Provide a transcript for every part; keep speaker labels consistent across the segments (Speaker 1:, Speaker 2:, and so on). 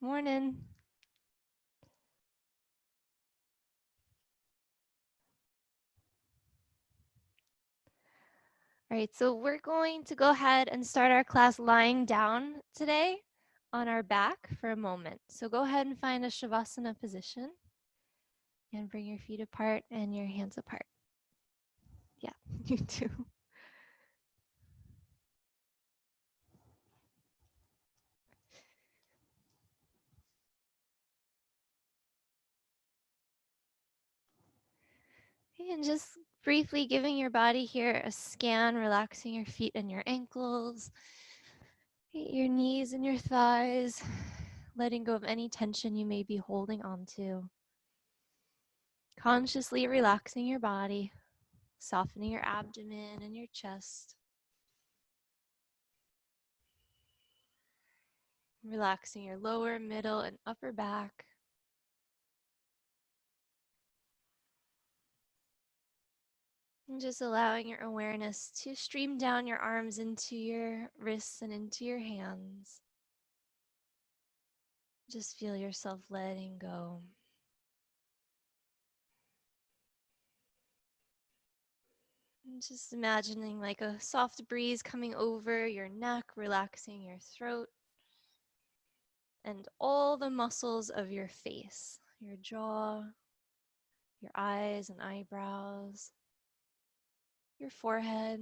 Speaker 1: Morning. All right, so we're going to go ahead and start our class lying down today on our back for a moment. So go ahead and find a Shavasana position and bring your feet apart and your hands apart. Yeah, you too. Okay, and just briefly giving your body here a scan, relaxing your feet and your ankles, your knees and your thighs, letting go of any tension you may be holding onto. Consciously relaxing your body, softening your abdomen and your chest. Relaxing your lower, middle, and upper back. And just allowing your awareness to stream down your arms into your wrists and into your hands. Just feel yourself letting go. And just imagining like a soft breeze coming over your neck, relaxing your throat, and all the muscles of your face, your jaw, your eyes and eyebrows, your forehead.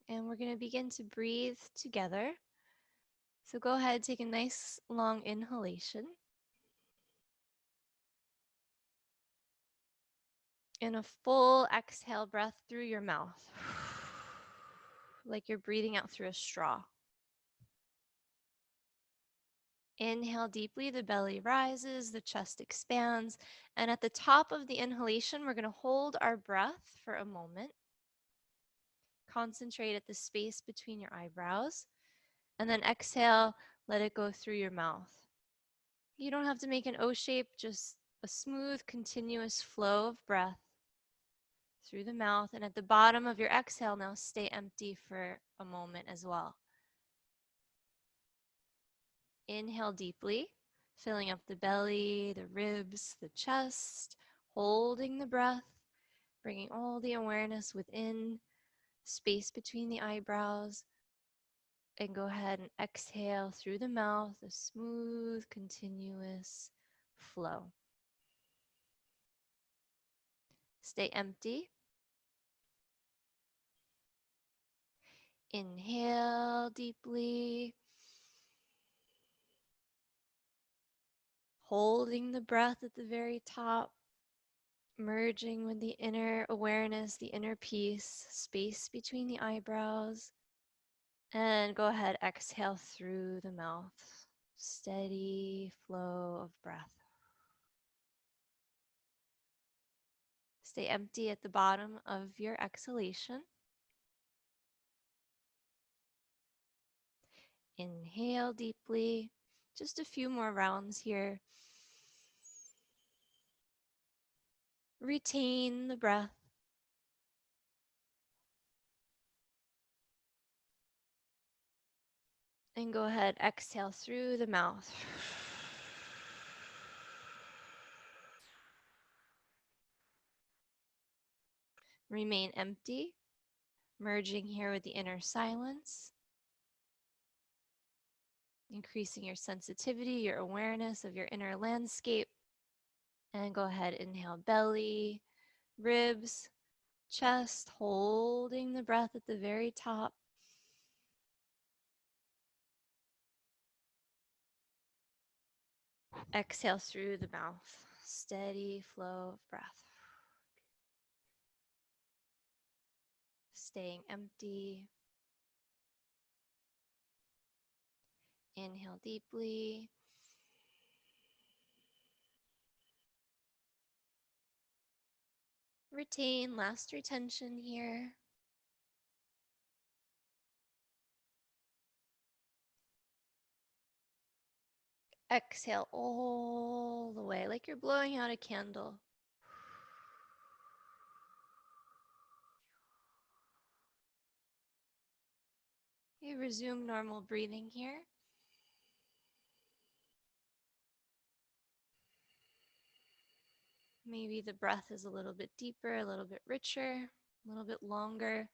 Speaker 1: And we're going to begin to breathe together. So go ahead, take a nice long inhalation. And a full exhale breath through your mouth, like you're breathing out through a straw. Inhale deeply, the belly rises, the chest expands. And at the top of the inhalation, we're going to hold our breath for a moment. Concentrate at the space between your eyebrows. And then exhale, let it go through your mouth. You don't have to make an O shape, just a smooth, continuous flow of breath through the mouth. And at the bottom of your exhale, now stay empty for a moment as well. Inhale deeply, filling up the belly, the ribs, the chest, holding the breath, bringing all the awareness within, space between the eyebrows. And go ahead and exhale through the mouth, a smooth, continuous flow. Stay empty. Inhale deeply, holding the breath at the very top, merging with the inner awareness, the inner peace, space between the eyebrows. And go ahead, exhale through the mouth. Steady flow of breath. Stay empty at the bottom of your exhalation. Inhale deeply. Just a few more rounds here. Retain the breath. And go ahead, exhale through the mouth. Remain empty, merging here with the inner silence, increasing your sensitivity, your awareness of your inner landscape. And go ahead, inhale belly, ribs, chest, holding the breath at the very top. Exhale through the mouth, steady flow of breath. Staying empty. Inhale deeply. Retain last retention here. Exhale all the way, like you're blowing out a candle. Okay, resume normal breathing here. Maybe the breath is a little bit deeper, a little bit richer, a little bit longer.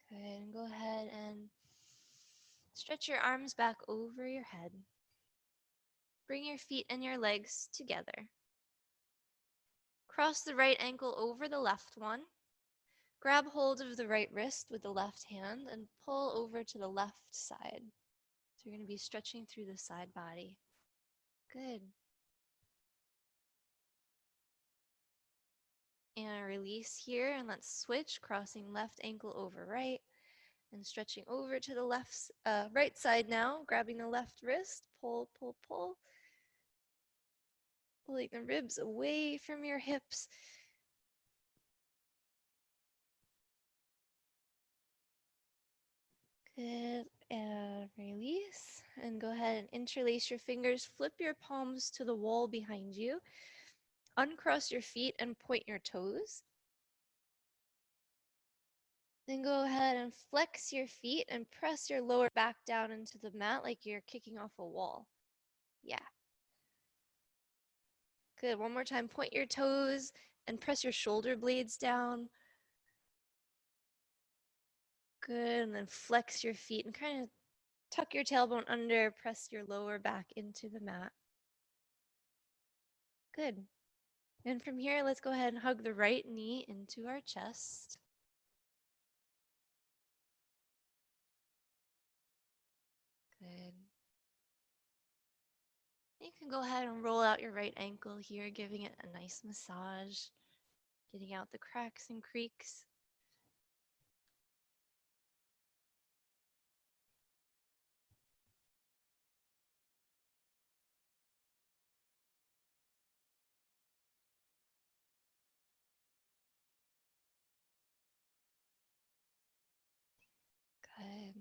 Speaker 1: Good, and go ahead and stretch your arms back over your head. Bring your feet and your legs together. Cross the right ankle over the left one. Grab hold of the right wrist with the left hand and pull over to the left side. So you're going to be stretching through the side body. Good. And release here, and let's switch, crossing left ankle over right and stretching over to the right side now, grabbing the left wrist, pull, pull, pull. Pulling the ribs away from your hips. Good, and release. And go ahead and interlace your fingers, flip your palms to the wall behind you. Uncross your feet and point your toes. Then go ahead and flex your feet and press your lower back down into the mat like you're kicking off a wall. Yeah. Good. One more time. Point your toes and press your shoulder blades down. Good. And then flex your feet and kind of tuck your tailbone under, press your lower back into the mat. Good. And from here, let's go ahead and hug the right knee into our chest. Good. You can go ahead and roll out your right ankle here, giving it a nice massage, getting out the cracks and creaks. Good.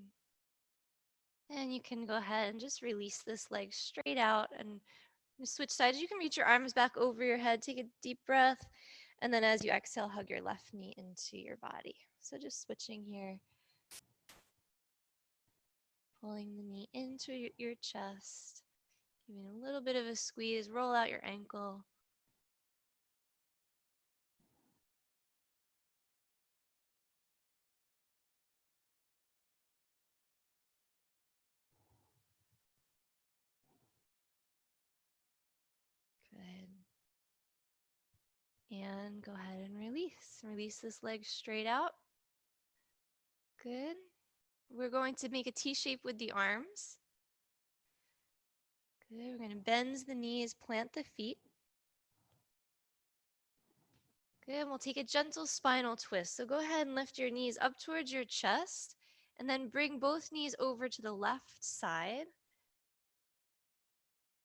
Speaker 1: And you can go ahead and just release this leg straight out and switch sides. You can reach your arms back over your head, take a deep breath, and then as you exhale, hug your left knee into your body. So just switching here. Pulling the knee into your chest, giving a little bit of a squeeze, roll out your ankle. Good. And go ahead and release. Release this leg straight out. Good. We're going to make a T shape with the arms. Good. We're going to bend the knees, plant the feet. Good. We'll take a gentle spinal twist. So go ahead and lift your knees up towards your chest and then bring both knees over to the left side,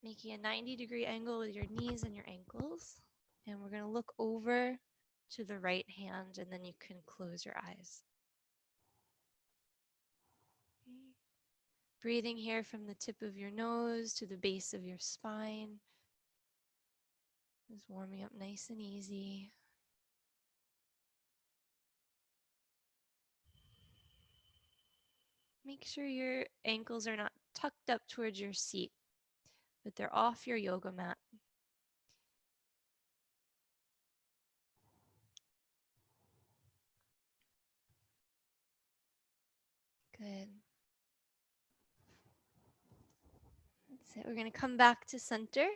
Speaker 1: making a 90-degree angle with your knees and your ankles. And we're going to look over to the right hand, and then you can close your eyes. Breathing here from the tip of your nose to the base of your spine. Just warming up nice and easy. Make sure your ankles are not tucked up towards your seat, but they're off your yoga mat. Good. That's it. We're going to come back to center.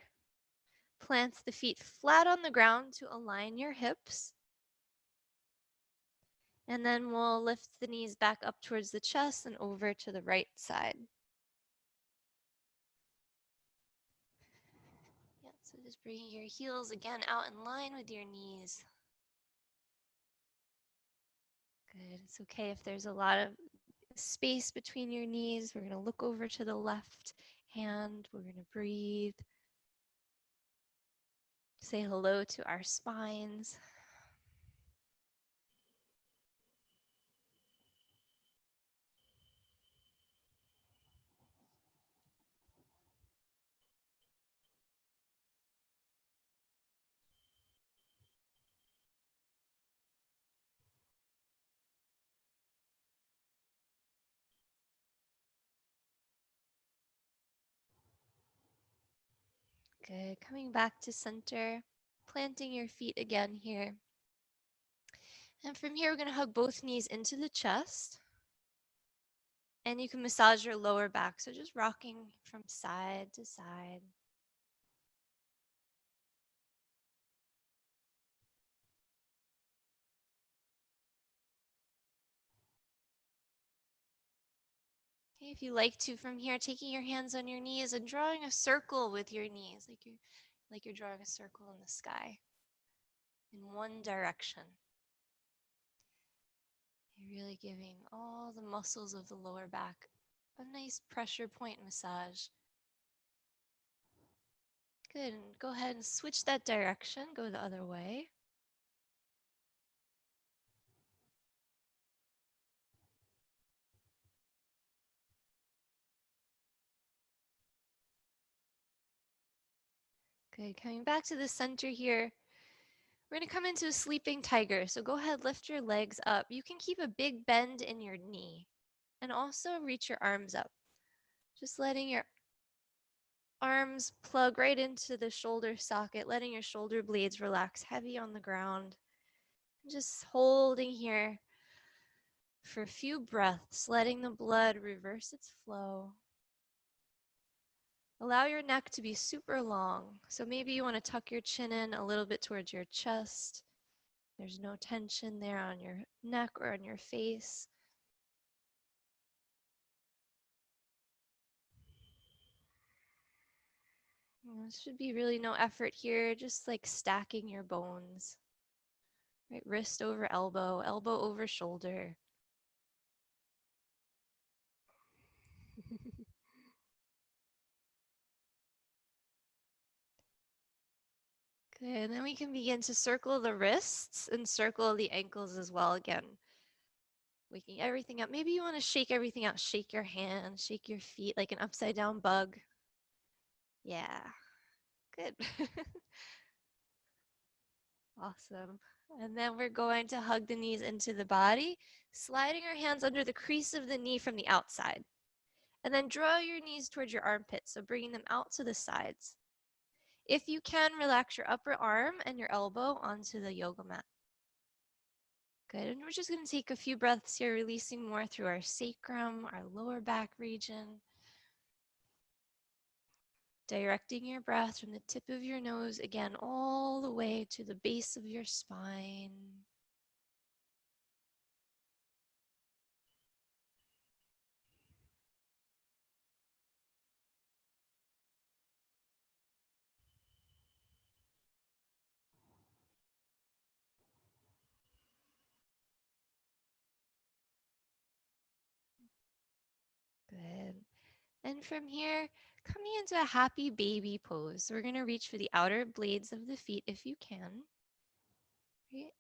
Speaker 1: Plant the feet flat on the ground to align your hips. And then we'll lift the knees back up towards the chest and over to the right side. Yeah, so just bringing your heels again out in line with your knees. Good. It's okay if there's a lot of space between your knees. We're going to look over to the left hand. We're going to breathe. Say hello to our spines. Good. Coming back to center, planting your feet again here. And from here, we're going to hug both knees into the chest. And you can massage your lower back. So just rocking from side to side. Okay, if you like to, from here, taking your hands on your knees and drawing a circle with your knees, like you're drawing a circle in the sky in one direction. You're really giving all the muscles of the lower back a nice pressure point massage. Good, and go ahead and switch that direction, go the other way. Good, coming back to the center here. We're going to come into a sleeping tiger. So go ahead, lift your legs up. You can keep a big bend in your knee and also reach your arms up. Just letting your arms plug right into the shoulder socket, letting your shoulder blades relax heavy on the ground. Just holding here for a few breaths, letting the blood reverse its flow. Allow your neck to be super long. So maybe you want to tuck your chin in a little bit towards your chest. There's no tension there on your neck or on your face. There should be really no effort here, just like stacking your bones. Right, wrist over elbow, elbow over shoulder. Good, and then we can begin to circle the wrists and circle the ankles as well again. Waking everything up. Maybe you want to shake everything out. Shake your hands, shake your feet like an upside down bug. Yeah, good. Awesome. And then we're going to hug the knees into the body, sliding our hands under the crease of the knee from the outside. And then draw your knees towards your armpits, so bringing them out to the sides. If you can, relax your upper arm and your elbow onto the yoga mat. Good, and we're just going to take a few breaths here, releasing more through our sacrum, our lower back region. Directing your breath from the tip of your nose, again, all the way to the base of your spine. Good. And from here, coming into a happy baby pose. So we're going to reach for the outer blades of the feet if you can. Right?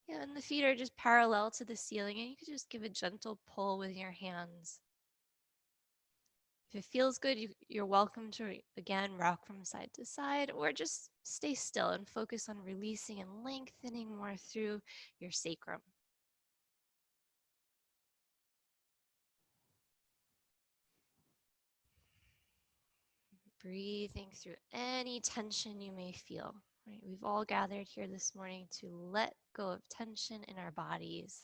Speaker 1: Yeah, and the feet are just parallel to the ceiling, and you can just give a gentle pull with your hands. If it feels good, you're welcome to, again, rock from side to side, or just stay still and focus on releasing and lengthening more through your sacrum. Breathing through any tension you may feel. Right? We've all gathered here this morning to let go of tension in our bodies.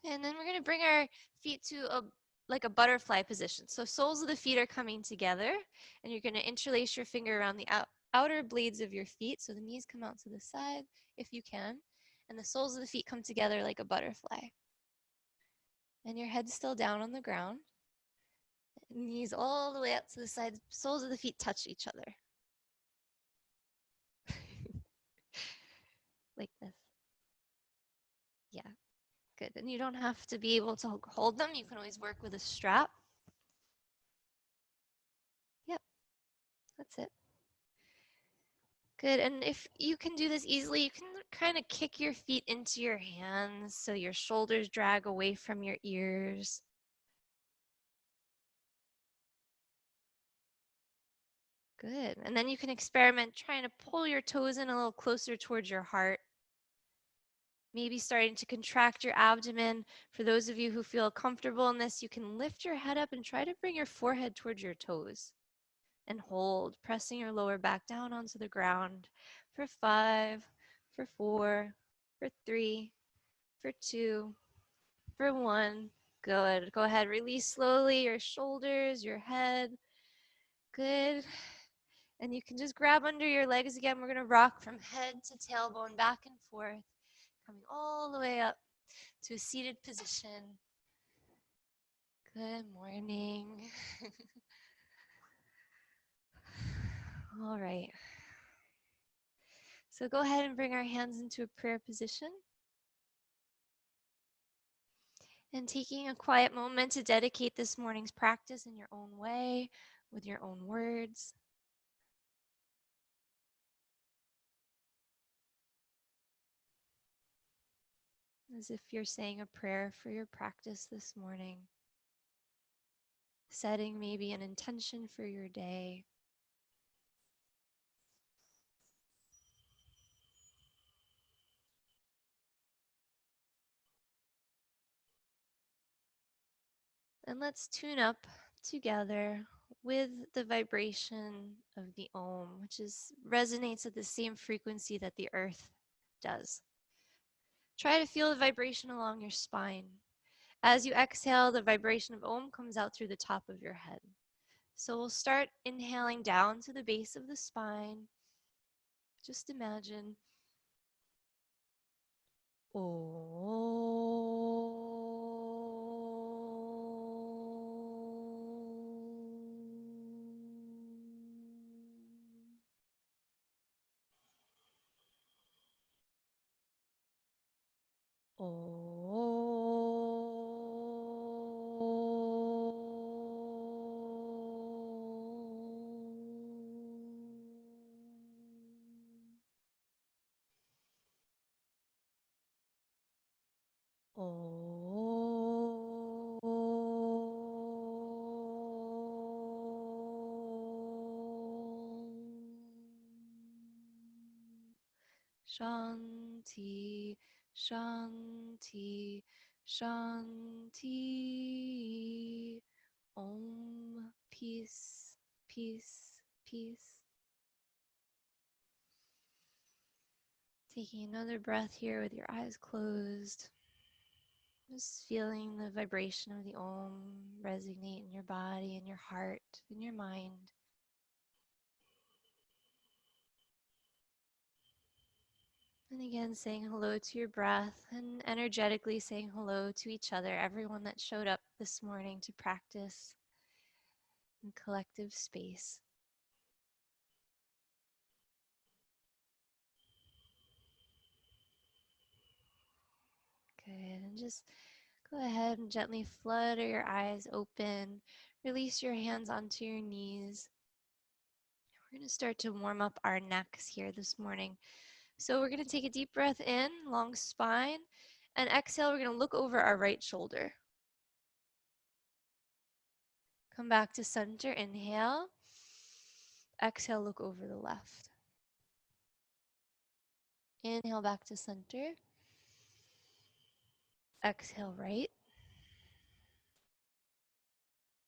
Speaker 1: And then we're going to bring our feet to like a butterfly position. So soles of the feet are coming together, and you're going to interlace your finger around the outer blades of your feet. So the knees come out to the side if you can, and the soles of the feet come together like a butterfly. And your head's still down on the ground. Knees all the way out to the side. Soles of the feet touch each other. Like this. Good. And you don't have to be able to hold them. You can always work with a strap. Yep, that's it. Good. And if you can do this easily, you can kind of kick your feet into your hands so your shoulders drag away from your ears. Good. And then you can experiment trying to pull your toes in a little closer towards your heart. Maybe starting to contract your abdomen. For those of you who feel comfortable in this, you can lift your head up and try to bring your forehead towards your toes. And hold, pressing your lower back down onto the ground for 5, for 4, for 3, for 2, for 1. Good. Go ahead, release slowly your shoulders, your head. Good. And you can just grab under your legs again. We're going to rock from head to tailbone, back and forth, coming all the way up to a seated position. Good morning. All right. So go ahead and bring our hands into a prayer position. And taking a quiet moment to dedicate this morning's practice in your own way, with your own words. As if you're saying a prayer for your practice this morning. Setting maybe an intention for your day. And let's tune up together with the vibration of the Om, which resonates at the same frequency that the earth does. Try to feel the vibration along your spine. As you exhale, the vibration of Om comes out through the top of your head. So we'll start inhaling down to the base of the spine. Just imagine. Shanti, Shanti, Shanti. Om, peace, peace, peace. Taking another breath here with your eyes closed. Just feeling the vibration of the Om resonate in your body, in your heart, in your mind. And again, saying hello to your breath and energetically saying hello to each other, everyone that showed up this morning to practice in collective space. Good. And just go ahead and gently flutter your eyes open. Release your hands onto your knees. We're going to start to warm up our necks here this morning. So we're going to take a deep breath in, long spine, and exhale, we're going to look over our right shoulder. Come back to center, inhale. Exhale, look over the left. Inhale back to center. Exhale, right.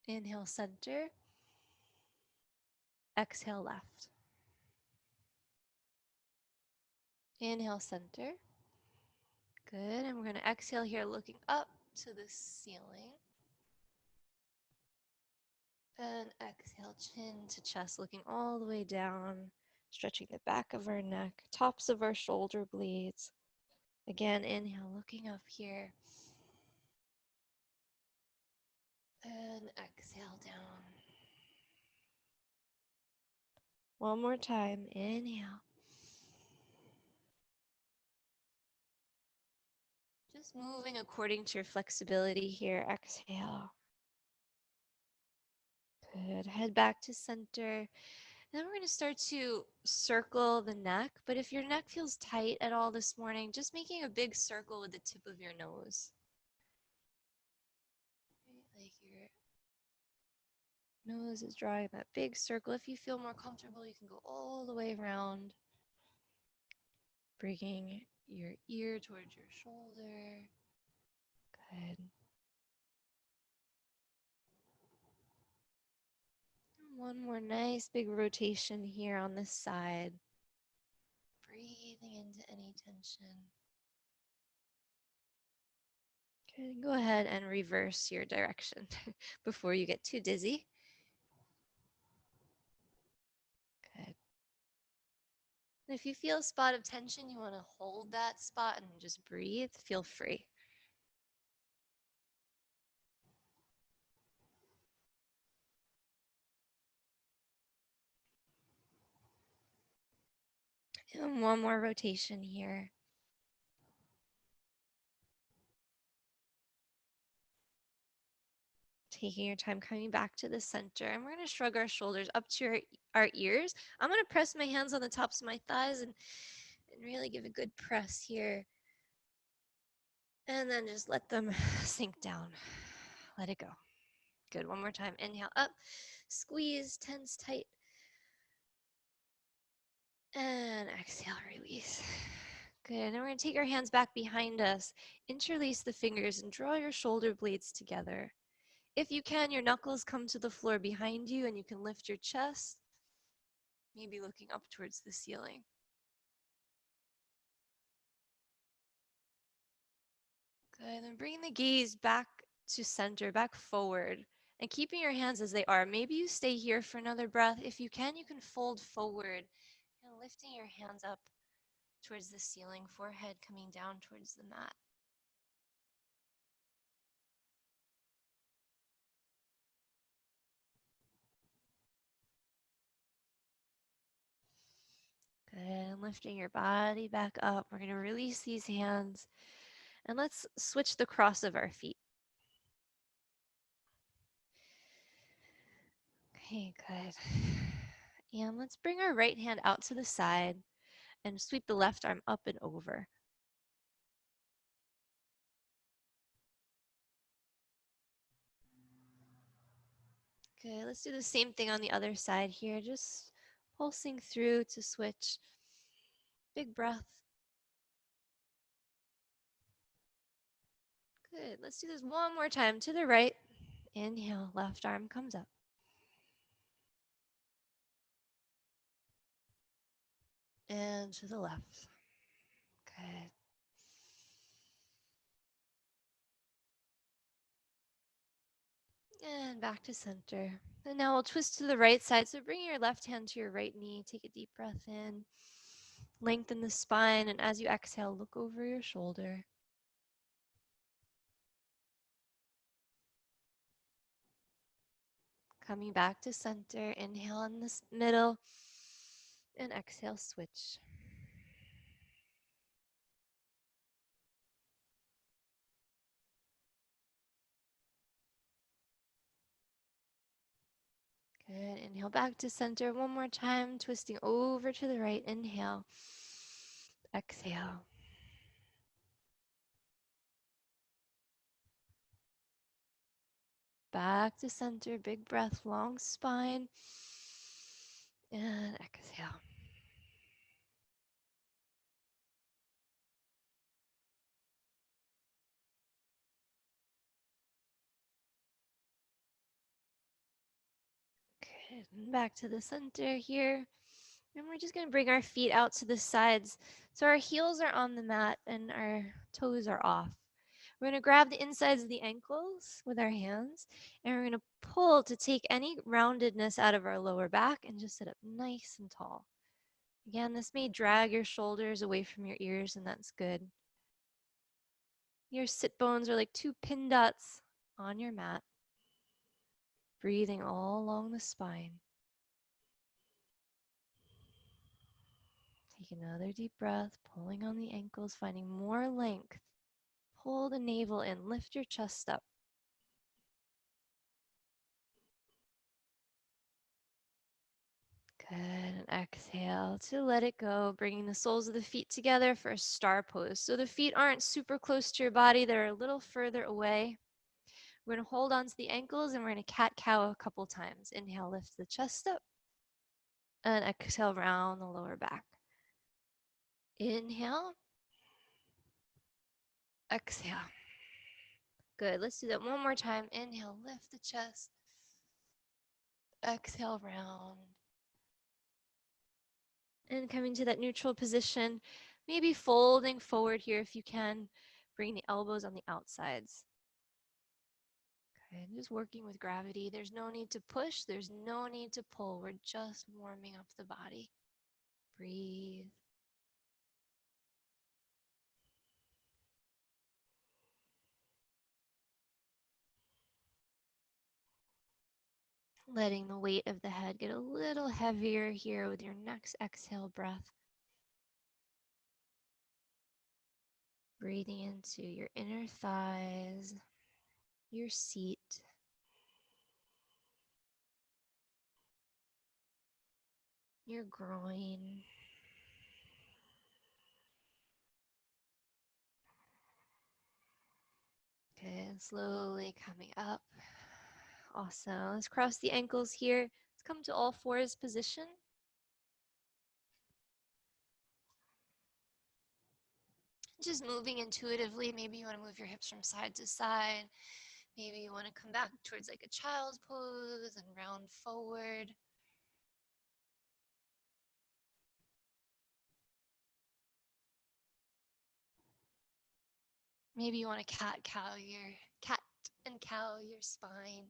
Speaker 1: Inhale, center. Exhale, left. Inhale, center. Good. And we're going to exhale here, looking up to the ceiling. And exhale, chin to chest, looking all the way down, stretching the back of our neck, tops of our shoulder blades. Again, inhale, looking up here. And exhale down. One more time, inhale. Just moving according to your flexibility here. Exhale. Good. Head back to center. Then we're going to start to circle the neck. But if your neck feels tight at all this morning, just making a big circle with the tip of your nose. Like your nose is drawing that big circle. If you feel more comfortable, you can go all the way around, bringing your ear towards your shoulder. Good. One more nice big rotation here on this side. Breathing into any tension. Good. Go ahead and reverse your direction before you get too dizzy. Good. And if you feel a spot of tension, you want to hold that spot and just breathe. Feel free. And one more rotation here. Taking your time coming back to the center. And we're going to shrug our shoulders up to our ears. I'm going to press my hands on the tops of my thighs and really give a good press here. And then just let them sink down. Let it go. Good. One more time. Inhale up. Squeeze, tense, tight. And exhale, release. Good. And we're going to take our hands back behind us. Interlace the fingers and draw your shoulder blades together. If you can, your knuckles come to the floor behind you and you can lift your chest, maybe looking up towards the ceiling. Good. And bring the gaze back to center, back forward, and keeping your hands as they are. Maybe you stay here for another breath. If you can fold forward and lifting your hands up towards the ceiling, forehead coming down towards the mat. Good. And lifting your body back up. We're going to release these hands. And let's switch the cross of our feet. Okay, good. And let's bring our right hand out to the side and sweep the left arm up and over. Good. Let's do the same thing on the other side here. Just pulsing through to switch. Big breath. Good. Let's do this one more time to the right. Inhale, left arm comes up. And to the left. Good. And back to center. And now we'll twist to the right side. So bring your left hand to your right knee. Take a deep breath in. Lengthen the spine. And as you exhale, look over your shoulder. Coming back to center. Inhale in the middle. And exhale, switch. Good. Inhale back to center. One more time. Twisting over to the right. Inhale. Exhale. Back to center. Big breath. Long spine. And exhale. Good. And back to the center here. And we're just going to bring our feet out to the sides. So our heels are on the mat and our toes are off. We're going to grab the insides of the ankles with our hands, and we're going to pull to take any roundedness out of our lower back and just sit up nice and tall. Again, this may drag your shoulders away from your ears, and that's good. Your sit bones are like two pin dots on your mat, breathing all along the spine. Take another deep breath, pulling on the ankles, finding more length. pull the navel in, lift your chest up. Good, and exhale to let it go, bringing the soles of the feet together for a star pose. So the feet aren't super close to your body, they're a little further away. We're gonna hold on to the ankles and we're gonna cat-cow a couple times. Inhale, lift the chest up, and exhale, round the lower back. Inhale, exhale. Good, let's do that one more time. Inhale, lift the chest, exhale, round. And coming to that neutral position, maybe folding forward here if you can. Bring the elbows on the outsides. Okay, and just working with gravity. There's no need to push, there's no need to pull. We're just warming up the body. Breathe. Letting the weight of the head get a little heavier here with your next exhale breath. Breathing into your inner thighs, your seat, your groin. Okay, and slowly coming up. Awesome. Let's cross the ankles here. Let's come to all fours position. Just moving intuitively. Maybe you want to move your hips from side to side. Maybe you want to come back towards like a child's pose and round forward. Maybe you want to cat and cow your spine.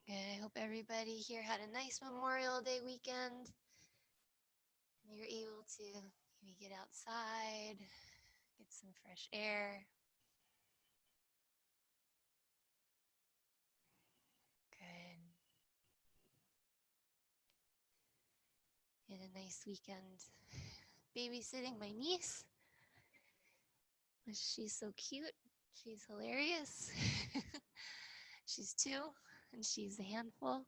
Speaker 1: Good. I hope everybody here had a nice Memorial Day weekend. And you're able to maybe get outside, get some fresh air. Good. Had a nice weekend babysitting my niece. She's so cute. She's hilarious. She's 2 and she's a handful.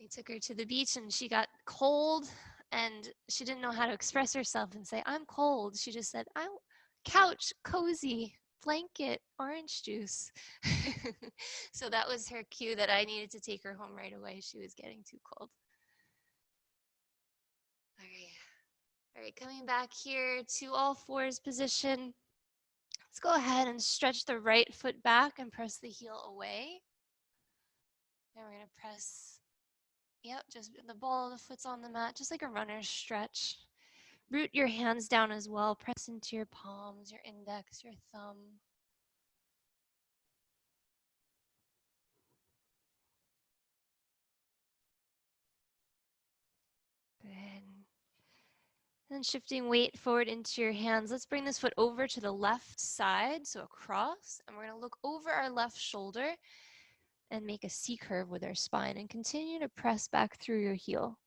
Speaker 1: They took her to the beach and she got cold and she didn't know how to express herself and say, I'm cold. She just said, I'm couch, cozy, blanket, orange juice. So that was her cue that I needed to take her home right away. She was getting too cold. All right, coming back here to all fours position. Let's go ahead and stretch the right foot back and press the heel away. And we're going to press, just the ball of the foot's on the mat, just like a runner's stretch. Root your hands down as well. Press into your palms, your index, your thumb. Good. And shifting weight forward into your hands. Let's bring this foot over to the left side, so across. And we're going to look over our left shoulder and make a C curve with our spine and continue to press back through your heel.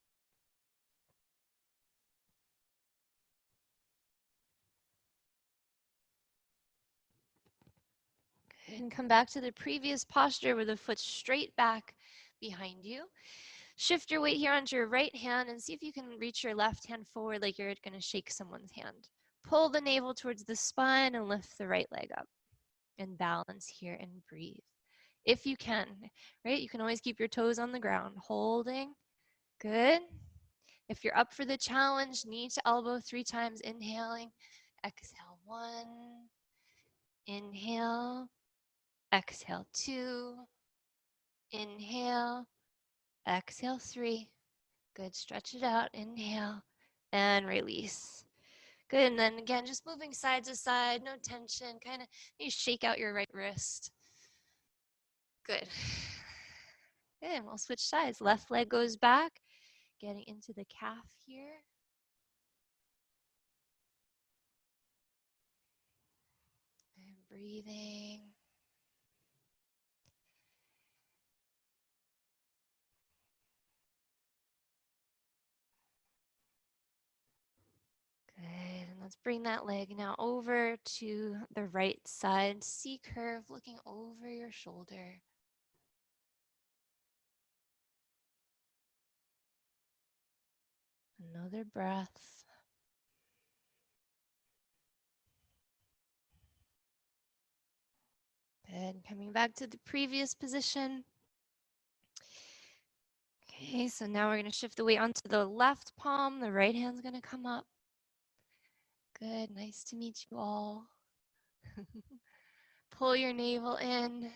Speaker 1: And come back to the previous posture with the foot straight back behind you. Shift your weight here onto your right hand and see if you can reach your left hand forward like you're going to shake someone's hand. Pull the navel towards the spine and lift the right leg up. And balance here and breathe. If you can, right? You can always keep your toes on the ground. Holding. Good. If you're up for the challenge, knee to elbow 3 times. Inhaling. Exhale 1. Inhale. Exhale 2. Inhale. Exhale 3. Good. Stretch it out. Inhale and release. Good. And then again, just moving side to side, no tension. Kind of you shake out your right wrist. Good. Good. And we'll switch sides. Left leg goes back, getting into the calf here. And breathing. Let's bring that leg now over to the right side. C curve, looking over your shoulder. Another breath. Good. Coming back to the previous position. Okay, so now we're going to shift the weight onto the left palm. The right hand's going to come up. Good. Nice to meet you all. Pull your navel in.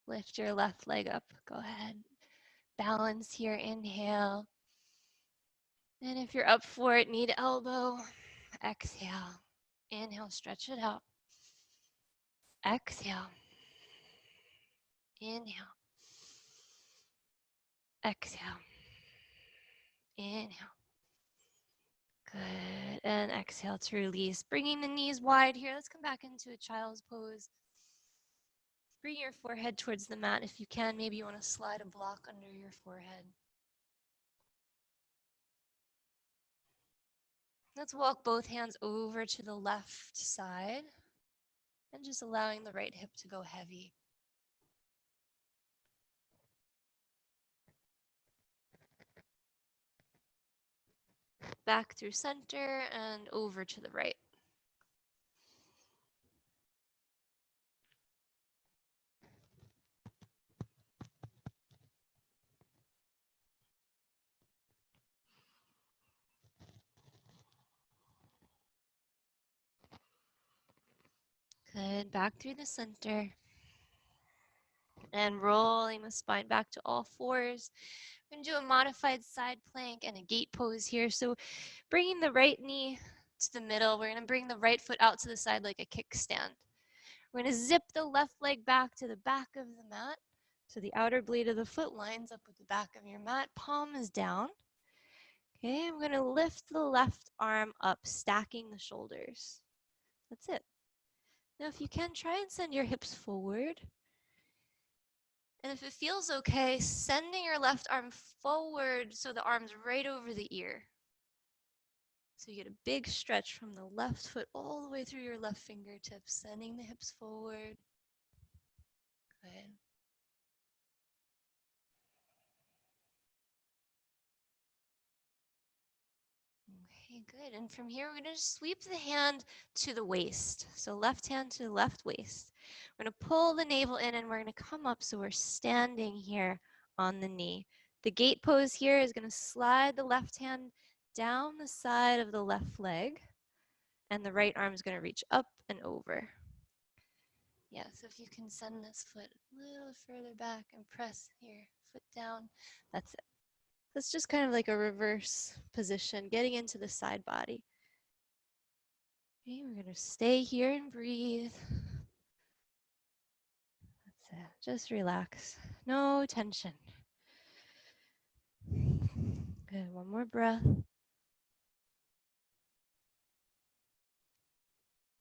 Speaker 1: Lift your left leg up. Go ahead. Balance here. Inhale. And if you're up for it, knee to elbow. Exhale. Inhale, stretch it out. Exhale. Inhale. Exhale. Inhale. Good. And exhale to release. Bringing the knees wide here. Let's come back into a child's pose. Bring your forehead towards the mat if you can. Maybe you want to slide a block under your forehead. Let's walk both hands over to the left side and just allowing the right hip to go heavy. Back through center and over to the right. Good. Back through the center. And rolling the spine back to all fours. We're going to do a modified side plank and a gate pose here. So bringing the right knee to the middle. We're going to bring the right foot out to the side like a kickstand. We're going to zip the left leg back to the back of the mat. So the outer blade of the foot lines up with the back of your mat. Palm is down. Okay, I'm going to lift the left arm up, stacking the shoulders. That's it. Now if you can, try and send your hips forward. And if it feels okay, sending your left arm forward so the arm's right over the ear. So you get a big stretch from the left foot all the way through your left fingertips, sending the hips forward. Good. Okay, good. And from here, we're going to sweep the hand to the waist. So left hand to the left waist. We're going to pull the navel in and we're going to come up so we're standing here on the knee. The gate pose here is going to slide the left hand down the side of the left leg and the right arm is going to reach up and over. Yeah, so if you can send this foot a little further back and press your foot down, that's it. That's just kind of like a reverse position, getting into the side body. Okay, we're going to stay here and breathe. That's it. Just relax. No tension. Good. One more breath.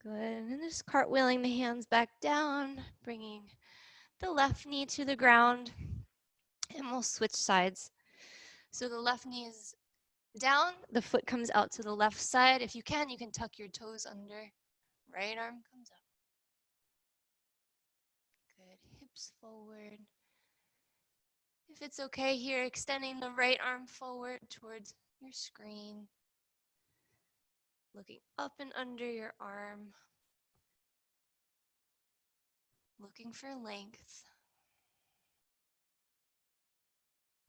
Speaker 1: Good. And then just cartwheeling the hands back down, bringing the left knee to the ground. And we'll switch sides. So the left knee is down, the foot comes out to the left side. If you can tuck your toes under. Right arm comes up. Good. Hips forward. If it's okay here, extending the right arm forward towards your screen. Looking up and under your arm. Looking for length.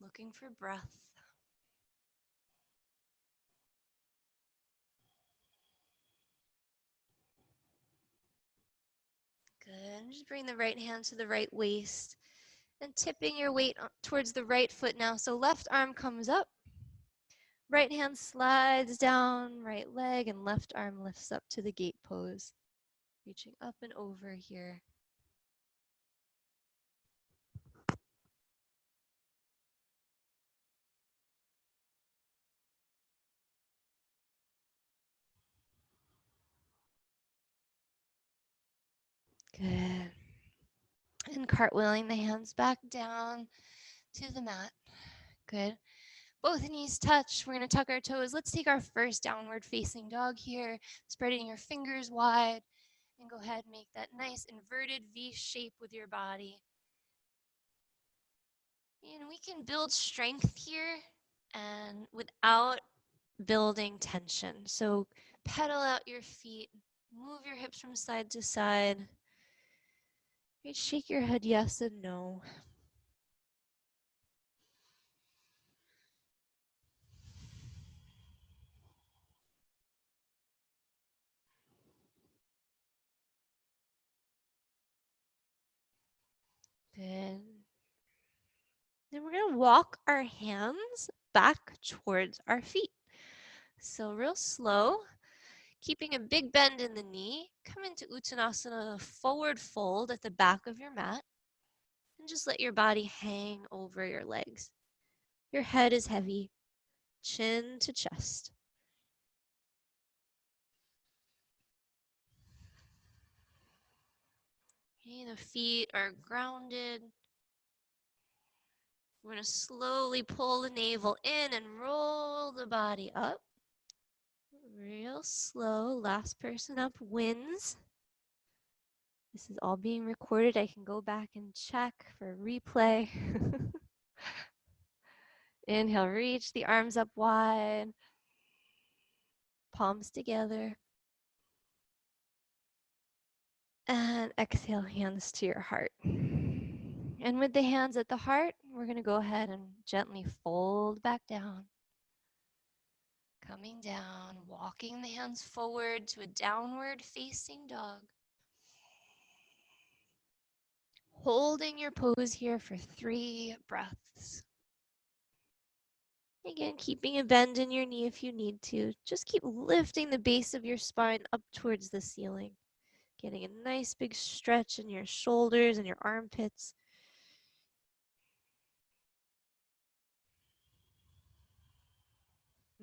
Speaker 1: Looking for breath. Good. Just bring the right hand to the right waist and tipping your weight towards the right foot now. So left arm comes up. Right hand slides down, right leg, and left arm lifts up to the gate pose. Reaching up and over here. Good. And cartwheeling the hands back down to the mat. Good. Both knees touch. We're going to tuck our toes. Let's take our first downward facing dog here, spreading your fingers wide, and go ahead and make that nice inverted V shape with your body. And we can build strength here and without building tension. So pedal out your feet, move your hips from side to side. Right, shake your head yes and no. Good. Then we're going to walk our hands back towards our feet. So real slow, keeping a big bend in the knee. Come into Uttanasana, forward fold at the back of your mat. And just let your body hang over your legs. Your head is heavy, chin to chest. Okay, the feet are grounded. We're going to slowly pull the navel in and roll the body up. Real slow. Last person up wins. This is all being recorded. I can go back and check for replay. Inhale, reach the arms up wide. Palms together. And exhale, hands to your heart. And with the hands at the heart, we're going to go ahead and gently fold back down. Coming down, walking the hands forward to a downward facing dog. Holding your pose here for 3 breaths. Again, keeping a bend in your knee if you need to. Just keep lifting the base of your spine up towards the ceiling. Getting a nice big stretch in your shoulders and your armpits.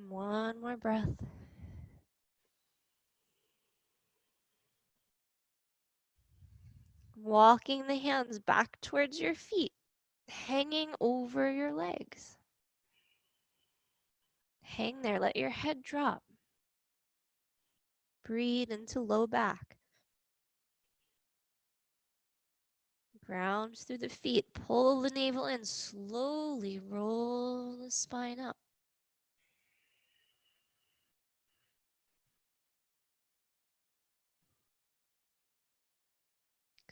Speaker 1: One more breath. Walking the hands back towards your feet, hanging over your legs. Hang there, let your head drop. Breathe into low back. Ground through the feet, pull the navel in, slowly roll the spine up.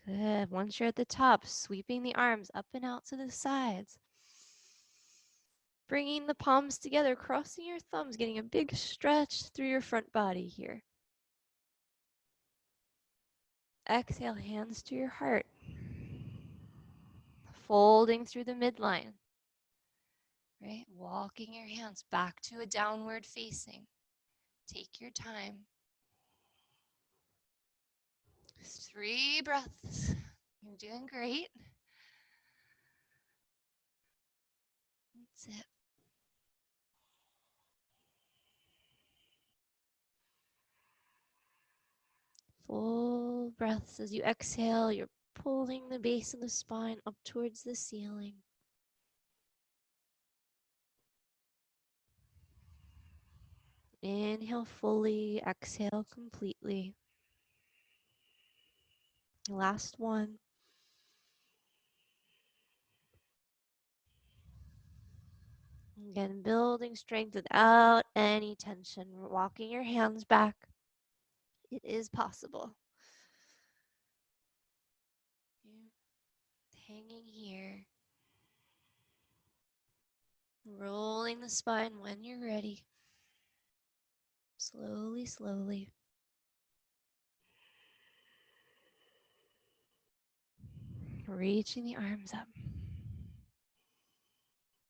Speaker 1: Good. Once you're at the top, sweeping the arms up and out to the sides. Bringing the palms together, crossing your thumbs, getting a big stretch through your front body here. Exhale, hands to your heart. Folding through the midline. Right? Walking your hands back to a downward facing. Take your time. 3 breaths. You're doing great. That's it. Full breaths as you exhale. You're pulling the base of the spine up towards the ceiling. Inhale fully, exhale completely. Last one. Again, building strength without any tension. Walking your hands back. It is possible. Hanging here. Rolling the spine when you're ready. Slowly, slowly. Reaching the arms up.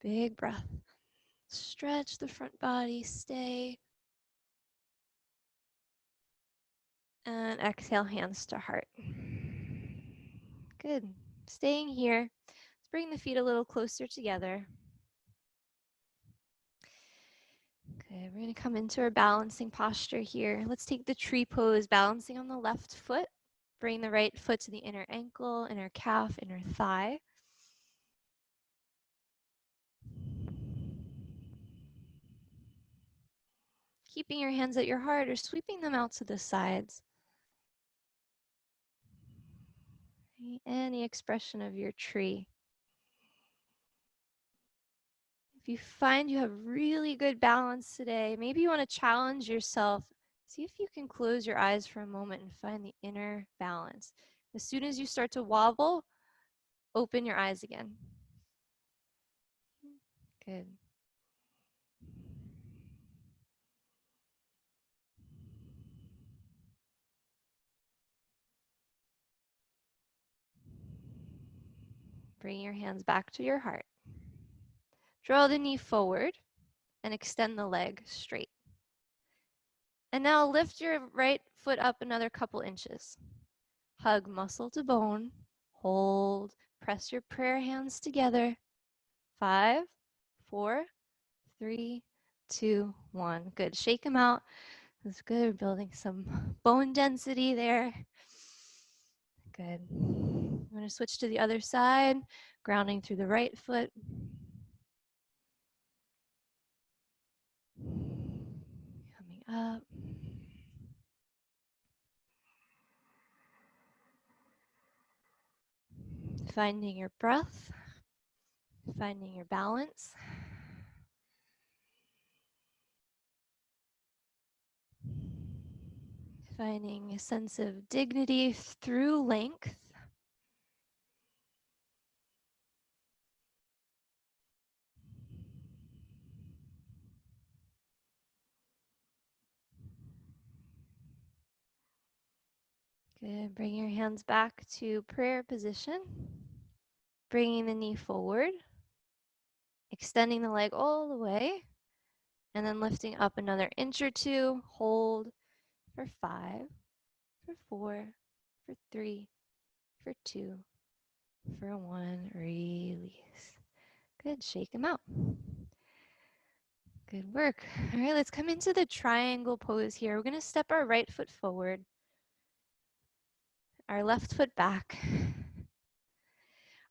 Speaker 1: Big breath. Stretch the front body, stay. And exhale, hands to heart. Good. Staying here. Let's bring the feet a little closer together. Okay, we're going to come into our balancing posture here. Let's take the tree pose, balancing on the left foot. Bring the right foot to the inner ankle, inner calf, inner thigh. keeping your hands at your heart or sweeping them out to the sides. Any expression of your tree. If you find you have really good balance today, maybe you want to challenge yourself. See if you can close your eyes for a moment and find the inner balance. As soon as you start to wobble, open your eyes again. Good. Bring your hands back to your heart. Draw the knee forward and extend the leg straight. And now lift your right foot up another couple inches. Hug muscle to bone. Hold. Press your prayer hands together. 5, 4, 3, 2, 1. Good. Shake them out. That's good. Building some bone density there. Good. I'm going to switch to the other side, grounding through the right foot. Coming up. Finding your breath, finding your balance. Finding a sense of dignity through length. Good. Bring your hands back to prayer position. Bringing the knee forward. Extending the leg all the way. And then lifting up another inch or two. Hold for 5, for 4, for 3, for 2, for 1. Release. Good. Shake them out. Good work. All right, let's come into the triangle pose here. We're going to step our right foot forward, our left foot back.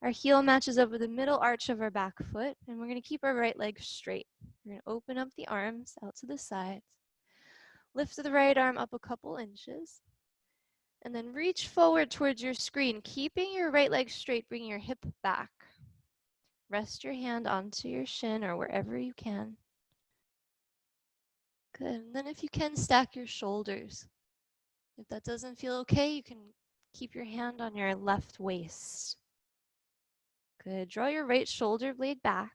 Speaker 1: Our heel matches up with the middle arch of our back foot, and we're going to keep our right leg straight. We're going to open up the arms out to the sides. Lift the right arm up a couple inches, and then reach forward towards your screen, keeping your right leg straight, bring your hip back. Rest your hand onto your shin or wherever you can. Good. And then if you can, stack your shoulders. If that doesn't feel okay, you can keep your hand on your left waist. Good. Draw your right shoulder blade back.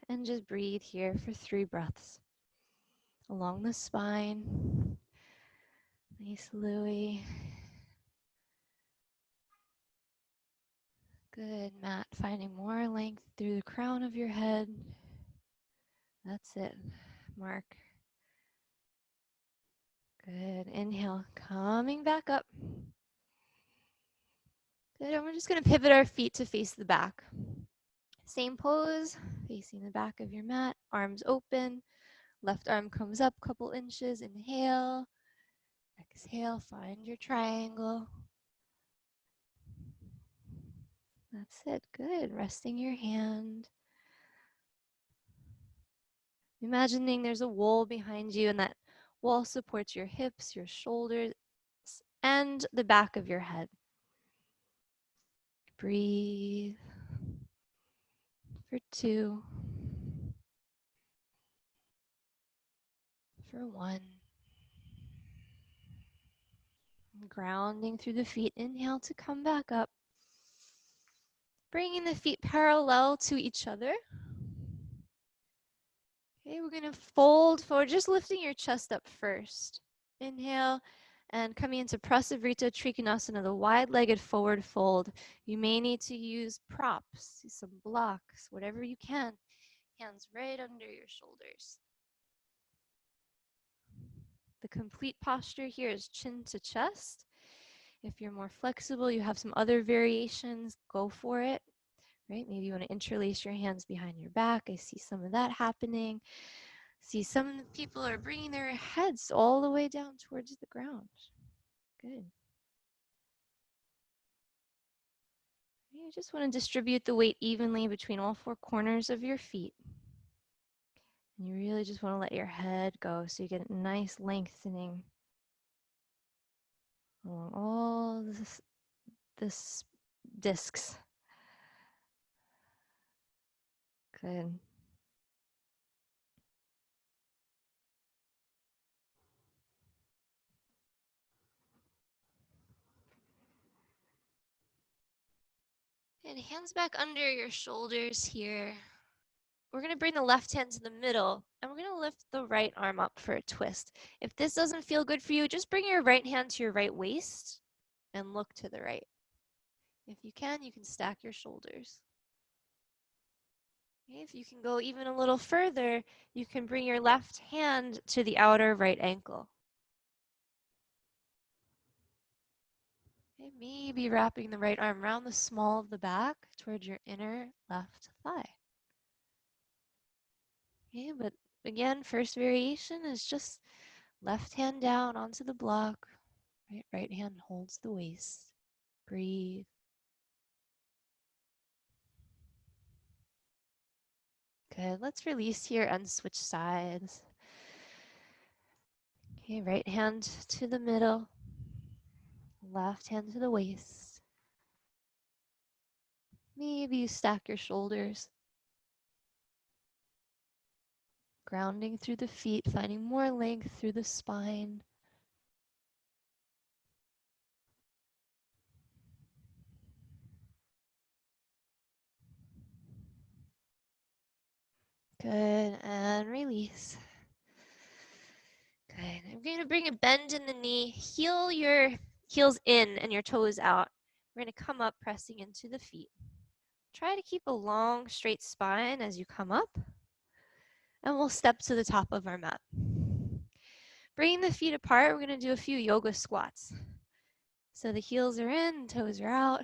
Speaker 1: And just breathe here for 3 breaths. Along the spine. Nice, Louie. Good, Matt. Finding more length through the crown of your head. That's it, Mark. Good. Inhale, coming back up. Good. And we're just going to pivot our feet to face the back. Same pose, facing the back of your mat, arms open. Left arm comes up a couple inches. Inhale. Exhale, find your triangle. That's it. Good. Resting your hand. Imagining there's a wall behind you, and that wall supports your hips, your shoulders, and the back of your head. Breathe for 2, for 1. Grounding through the feet. Inhale to come back up. Bringing the feet parallel to each other. Okay, we're going to fold forward, just lifting your chest up first. Inhale, and coming into Prasavrita Trikonasana, the wide-legged forward fold. You may need to use props, some blocks, whatever you can. Hands right under your shoulders. The complete posture here is chin to chest. If you're more flexible, you have some other variations, go for it. Right? Maybe you want to interlace your hands behind your back. I see some of that happening. See, some people are bringing their heads all the way down towards the ground. Good. You just want to distribute the weight evenly between all 4 corners of your feet. You really just want to let your head go so you get a nice lengthening along all this discs. Good. And hands back under your shoulders here. We're going to bring the left hand to the middle, and we're going to lift the right arm up for a twist. If this doesn't feel good for you, just bring your right hand to your right waist and look to the right. If you can stack your shoulders. Okay, if you can go even a little further, you can bring your left hand to the outer right ankle. Okay, maybe wrapping the right arm around the small of the back towards your inner left thigh. Okay, but again, first variation is just left hand down onto the block, right hand holds the waist. Breathe. Good, let's release here and switch sides. Okay, right hand to the middle, left hand to the waist. Maybe you stack your shoulders. Grounding through the feet, finding more length through the spine. Good, and release. Good. I'm going to bring a bend in the knee, heel your heels in and your toes out. We're going to come up, pressing into the feet. Try to keep a long, straight spine as you come up, and we'll step to the top of our mat. Bringing the feet apart, we're going to do a few yoga squats. So the heels are in, toes are out.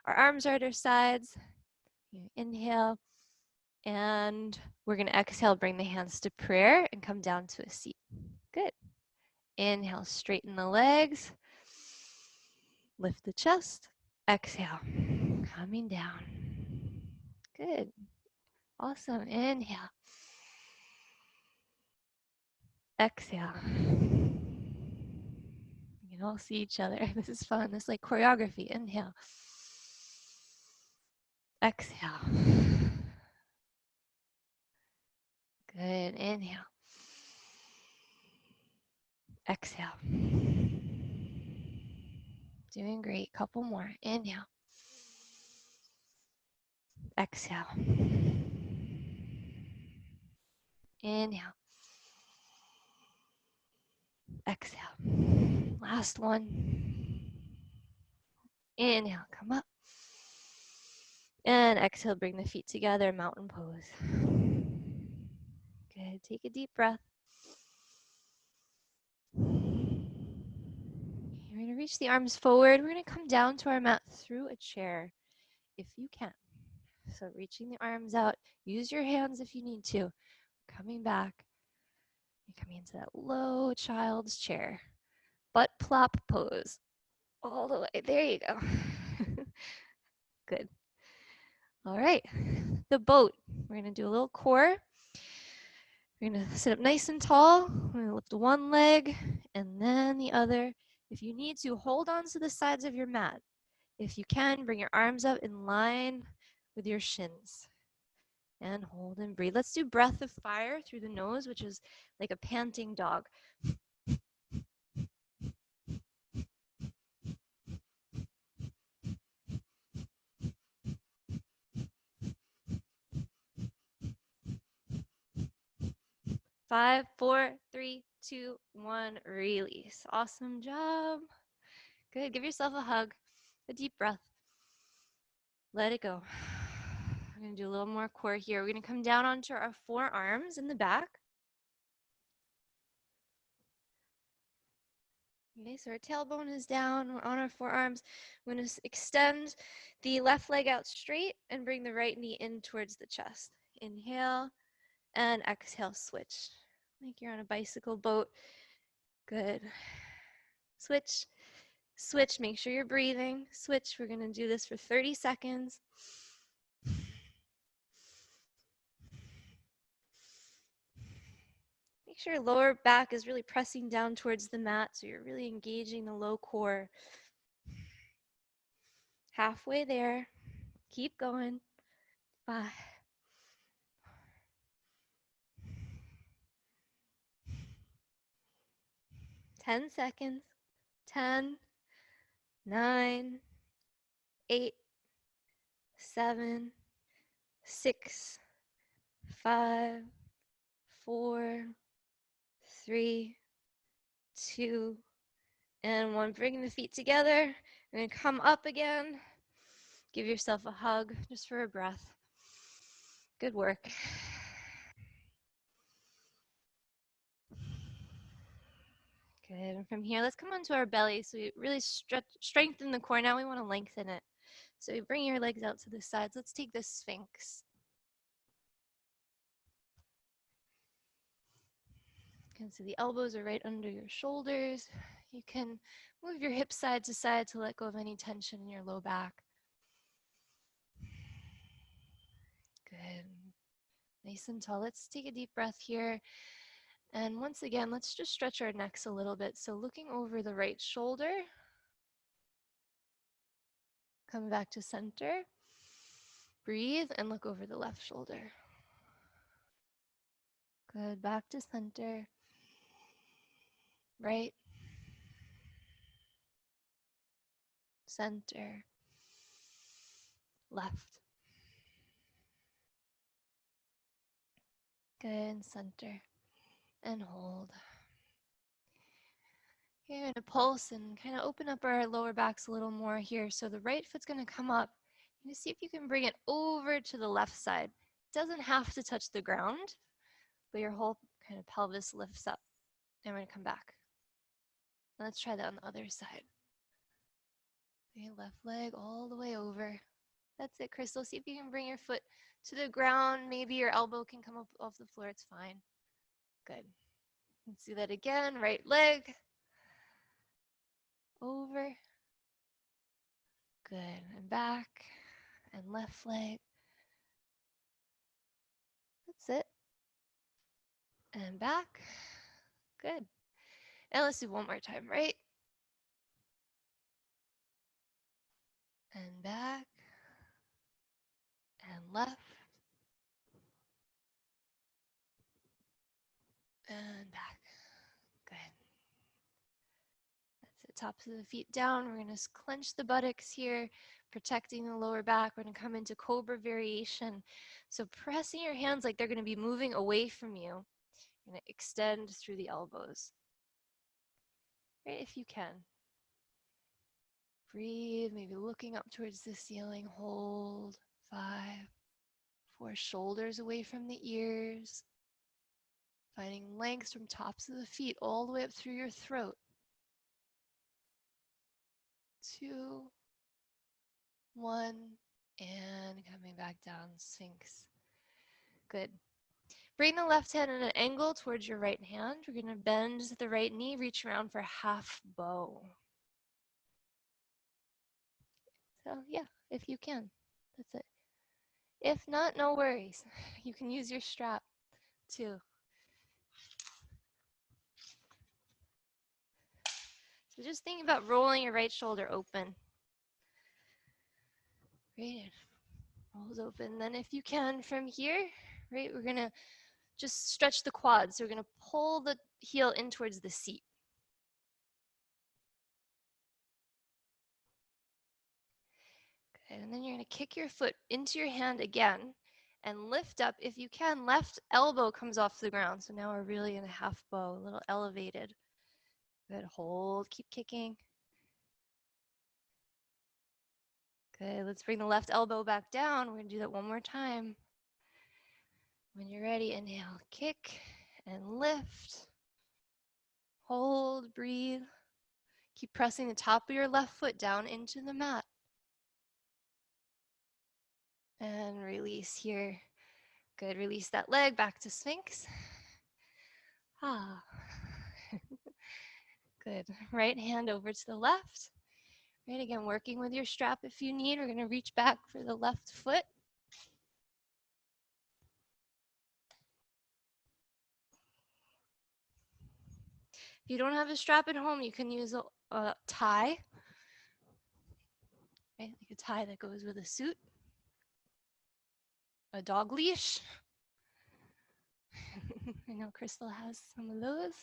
Speaker 1: Our arms are at our sides. Inhale, and we're going to exhale, bring the hands to prayer, and come down to a seat. Good. Inhale, straighten the legs. Lift the chest. Exhale, coming down. Good. Awesome. Inhale. Exhale. You can all see each other. This is fun. This is like choreography. Inhale. Exhale. Good. Inhale. Exhale. Doing great. Couple more. Inhale. Exhale. Inhale. Exhale. Last one. Inhale, come up. And exhale, bring the feet together, mountain pose. Good, take a deep breath. You're gonna reach the arms forward. We're gonna come down to our mat through a chair, if you can. So reaching the arms out, use your hands if you need to. Coming back, you're coming into that low child's chair. Butt plop pose. All the way, there you go. Good. All right, the boat. We're gonna do a little core. We're gonna sit up nice and tall. We're gonna lift one leg and then the other. If you need to, hold on to the sides of your mat. If you can, bring your arms up in line with your shins. And hold and breathe. Let's do breath of fire through the nose, which is like a panting dog. 5, 4, 3, 2, 1, release. Awesome job. Good, give yourself a hug, a deep breath. Let it go. We're gonna do a little more core here. We're gonna come down onto our forearms in the back. Okay, so our tailbone is down, we're on our forearms. We're gonna extend the left leg out straight and bring the right knee in towards the chest. Inhale and exhale, switch. Like you're on a bicycle boat. Good. Switch, switch, make sure you're breathing. Switch, we're gonna do this for 30 seconds. 30 seconds. Make sure your lower back is really pressing down towards the mat, so you're really engaging the low core. Halfway there. Keep going. 5. 10 seconds. 10, 9, 8, 7, 6, 5, 4, 3, 2, and 1. Bring the feet together. You're going to come up again. Give yourself a hug just for a breath. Good work. Good. And from here, let's come onto our belly. So we really strengthen the core. Now we want to lengthen it. So you bring your legs out to the sides. Let's take this Sphinx. And so the elbows are right under your shoulders. You can move your hips side to side to let go of any tension in your low back. Good. Nice and tall. Let's take a deep breath here. And once again, let's just stretch our necks a little bit. So looking over the right shoulder. Come back to center. Breathe and look over the left shoulder. Good. Back to center. Right. Center. Left. Good. Center. And hold. You're going to pulse and kind of open up our lower backs a little more here. So the right foot's going to come up. You're going to see if you can bring it over to the left side. It doesn't have to touch the ground, but your whole kind of pelvis lifts up. And we're going to come back. Let's try that on the other side. Okay, left leg all the way over. That's it, Crystal. See if you can bring your foot to the ground. Maybe your elbow can come up off the floor. It's fine. Good. Let's do that again. Right leg. Over. Good. And back. And left leg. That's it. And back. Good. And let's do one more time. Right. And back. And left. And back. Good. That's it. Tops of the feet down. We're going to clench the buttocks here, protecting the lower back. We're going to come into Cobra Variation. So pressing your hands like they're going to be moving away from you. You're going to extend through the elbows. Right, if you can. Breathe, maybe looking up towards the ceiling. Hold. 5, 4, shoulders away from the ears. Finding length from tops of the feet all the way up through your throat. 2, 1, and coming back down, Sphinx. Good. Bring the left hand at an angle towards your right hand. We're going to bend the right knee, reach around for half bow. So yeah, if you can, that's it. If not, no worries. You can use your strap too. So just think about rolling your right shoulder open. Right, rolls open. Then if you can from here, right, we're gonna just stretch the quads. So we're gonna pull the heel in towards the seat. Good, and then you're gonna kick your foot into your hand again and lift up. If you can, left elbow comes off the ground. So now we're really in a half bow, a little elevated. Good, hold, keep kicking. Good, let's bring the left elbow back down. We're gonna do that one more time. When you're ready, inhale, kick and lift. Hold, breathe. Keep pressing the top of your left foot down into the mat. And release here. Good, release that leg back to Sphinx. Ah. Good, right hand over to the left. Right, again, working with your strap if you need. We're gonna reach back for the left foot. If you don't have a strap at home, you can use a tie, right? Like a tie that goes with a suit, a dog leash. I know Crystal has some of those.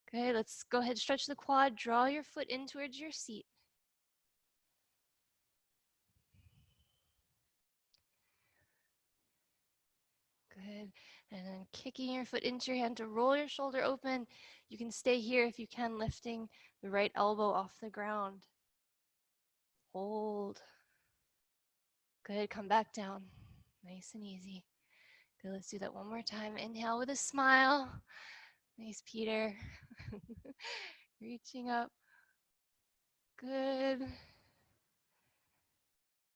Speaker 1: Okay, let's go ahead, stretch the quad, draw your foot in towards your seat. Good. And then kicking your foot into your hand to roll your shoulder open. You can stay here if you can, lifting the right elbow off the ground. Hold. Good, come back down. Nice and easy. Good, let's do that one more time. Inhale with a smile. Nice, Peter. Reaching up. Good.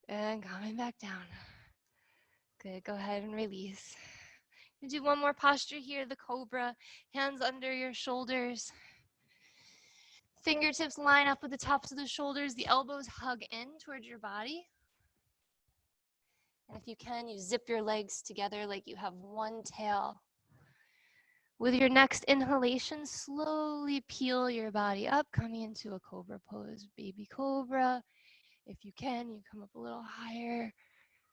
Speaker 1: And coming back down. Good, go ahead and release. We'll do one more posture here, the cobra. Hands under your shoulders. Fingertips line up with the tops of the shoulders. The elbows hug in towards your body. And if you can, you zip your legs together like you have one tail. With your next inhalation, slowly peel your body up, coming into a cobra pose, baby cobra. If you can, you come up a little higher,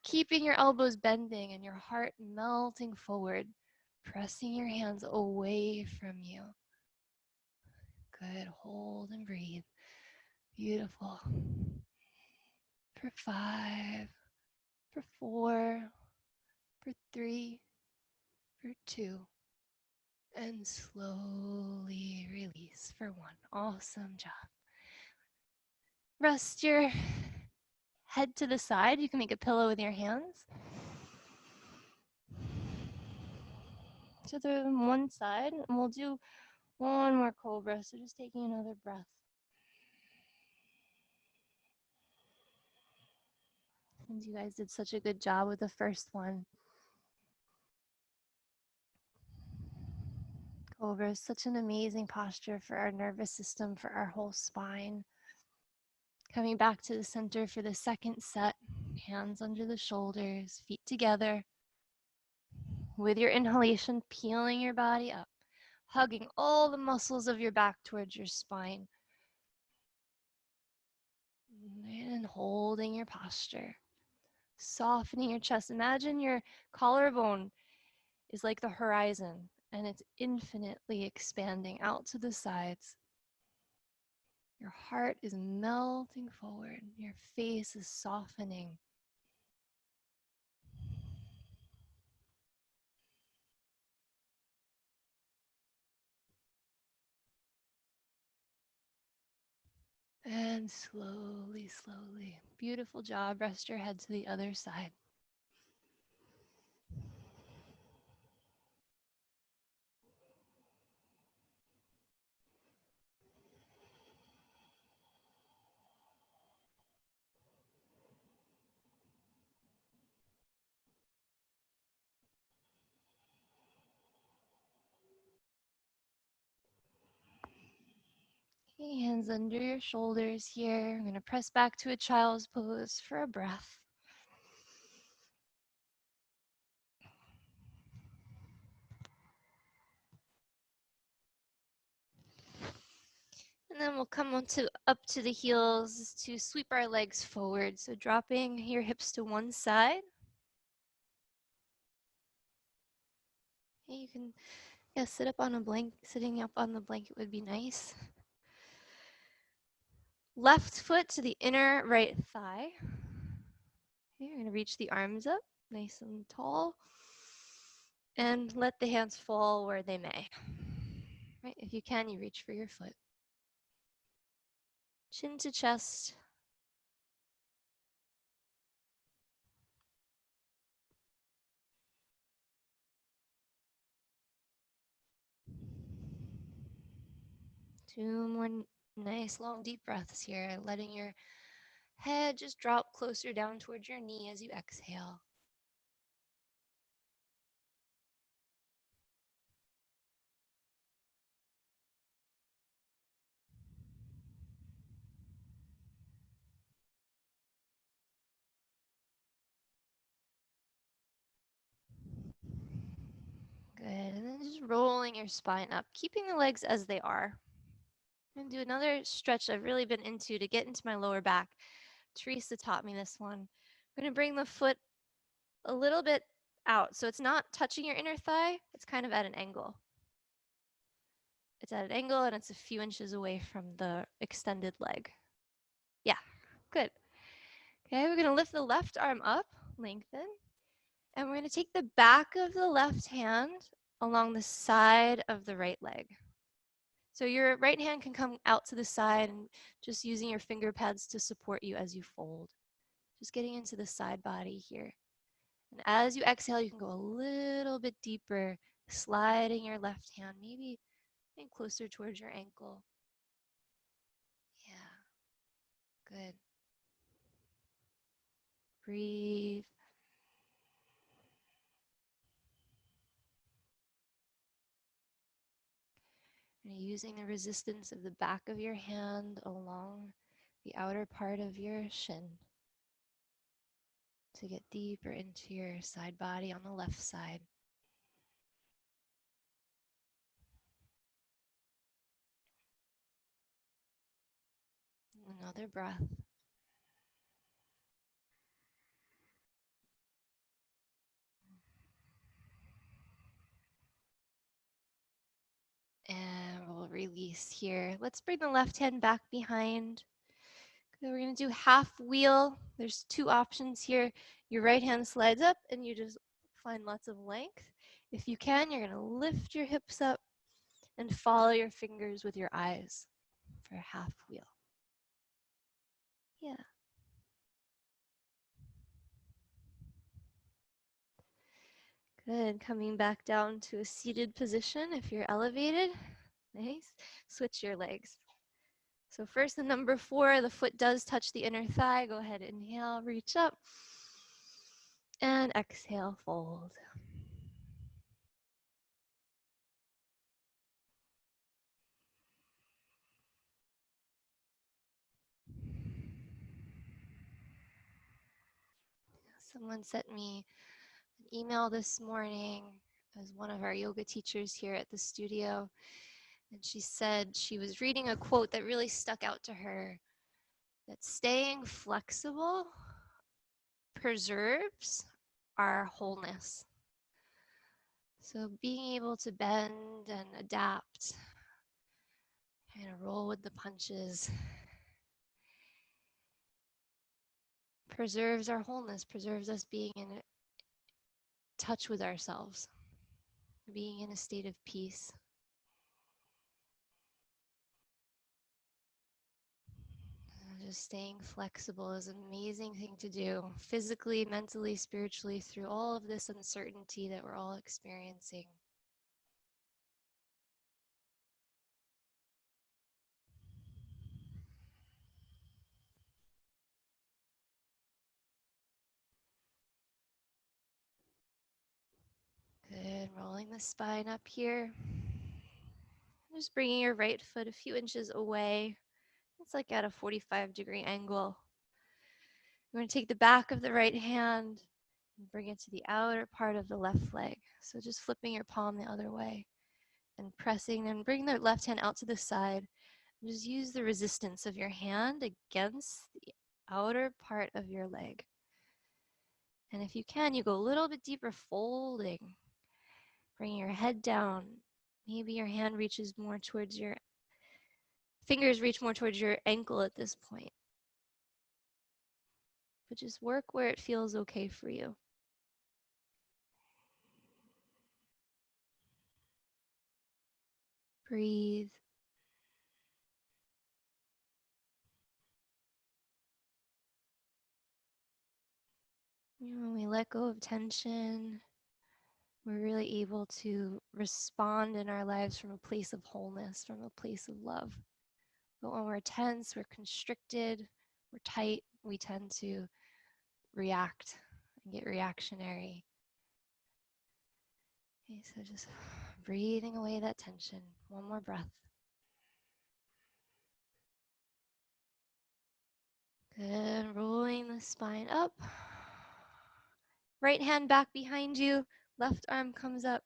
Speaker 1: keeping your elbows bending and your heart melting forward, pressing your hands away from you. Good, hold and breathe. Beautiful. For 5, for 4, for 3, for 2, and slowly release for 1. Awesome job. Rest your head to the side. You can make a pillow with your hands. To the one side, and we'll do one more cobra. So just taking another breath. And you guys did such a good job with the first one. Cobra is such an amazing posture for our nervous system, for our whole spine. Coming back to the center for the second set. Hands under the shoulders, feet together. With your inhalation, peeling your body up, hugging all the muscles of your back towards your spine. And holding your posture. Softening your chest. Imagine your collarbone is like the horizon, and it's infinitely expanding out to the sides. Your heart is melting forward. Your face is softening. And slowly, slowly. Beautiful job. Rest your head to the other side. Okay, hands under your shoulders here. I'm going to press back to a child's pose for a breath. And then we'll come on to up to the heels to sweep our legs forward. So dropping your hips to one side. Okay, you can sit up on a blanket. Sitting up on the blanket would be nice. Left foot to the inner right thigh. Okay, you're going to reach the arms up, nice and tall. And let the hands fall where they may. Right, if you can, you reach for your foot. Chin to chest. Two more nice long deep breaths here, letting your head just drop closer down towards your knee as you exhale. Good, and then just rolling your spine up, keeping the legs as they are. I'm going to do another stretch I've really been into to get into my lower back. Teresa taught me this one. I'm going to bring the foot a little bit out. So it's not touching your inner thigh. It's kind of at an angle. It's at an angle and it's a few inches away from the extended leg. Yeah, good. Okay, we're going to lift the left arm up, lengthen, and we're going to take the back of the left hand along the side of the right leg. So your right hand can come out to the side and just using your finger pads to support you as you fold. Just getting into the side body here. And as you exhale, you can go a little bit deeper, sliding your left hand, maybe closer towards your ankle. Yeah, good. Breathe. And using the resistance of the back of your hand along the outer part of your shin to get deeper into your side body on the left side. Another breath. And we'll release here. Let's bring the left hand back behind. Okay, we're going to do half wheel. There's two options here. Your right hand slides up and you just find lots of length. If you can, you're going to lift your hips up and follow your fingers with your eyes for a half wheel. Yeah. Good. Coming back down to a seated position if you're elevated. Nice. Switch your legs. So first, the number 4, the foot does touch the inner thigh. Go ahead, inhale, reach up. And exhale, fold. Someone sent me an email this morning as one of our yoga teachers here at the studio. And she said she was reading a quote that really stuck out to her, that staying flexible preserves our wholeness. So being able to bend and adapt, kind of roll with the punches, preserves our wholeness, preserves us being in touch with ourselves, being in a state of peace. Just staying flexible is an amazing thing to do, physically, mentally, spiritually, through all of this uncertainty that we're all experiencing. Good, rolling the spine up here. Just bringing your right foot a few inches away. It's like at a 45-degree angle. We're going to take the back of the right hand and bring it to the outer part of the left leg. So just flipping your palm the other way and pressing, and bring the left hand out to the side. And just use the resistance of your hand against the outer part of your leg. And if you can, you go a little bit deeper, folding. Bring your head down. Maybe your hand reaches more towards your fingers, reach more towards your ankle at this point. But just work where it feels okay for you. Breathe. When we let go of tension, we're really able to respond in our lives from a place of wholeness, from a place of love. But when we're tense, we're constricted, we're tight, we tend to react and get reactionary. Okay, so just breathing away that tension. One more breath. Good, rolling the spine up. Right hand back behind you, left arm comes up.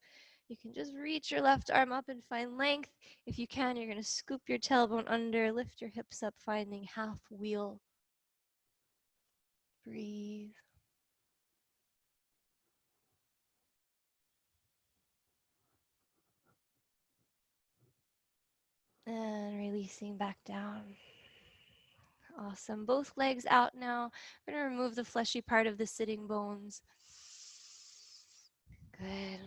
Speaker 1: You can just reach your left arm up and find length. If you can, you're going to scoop your tailbone under, lift your hips up, finding half wheel. Breathe. And releasing back down. Awesome. Both legs out now. We're going to remove the fleshy part of the sitting bones. Good.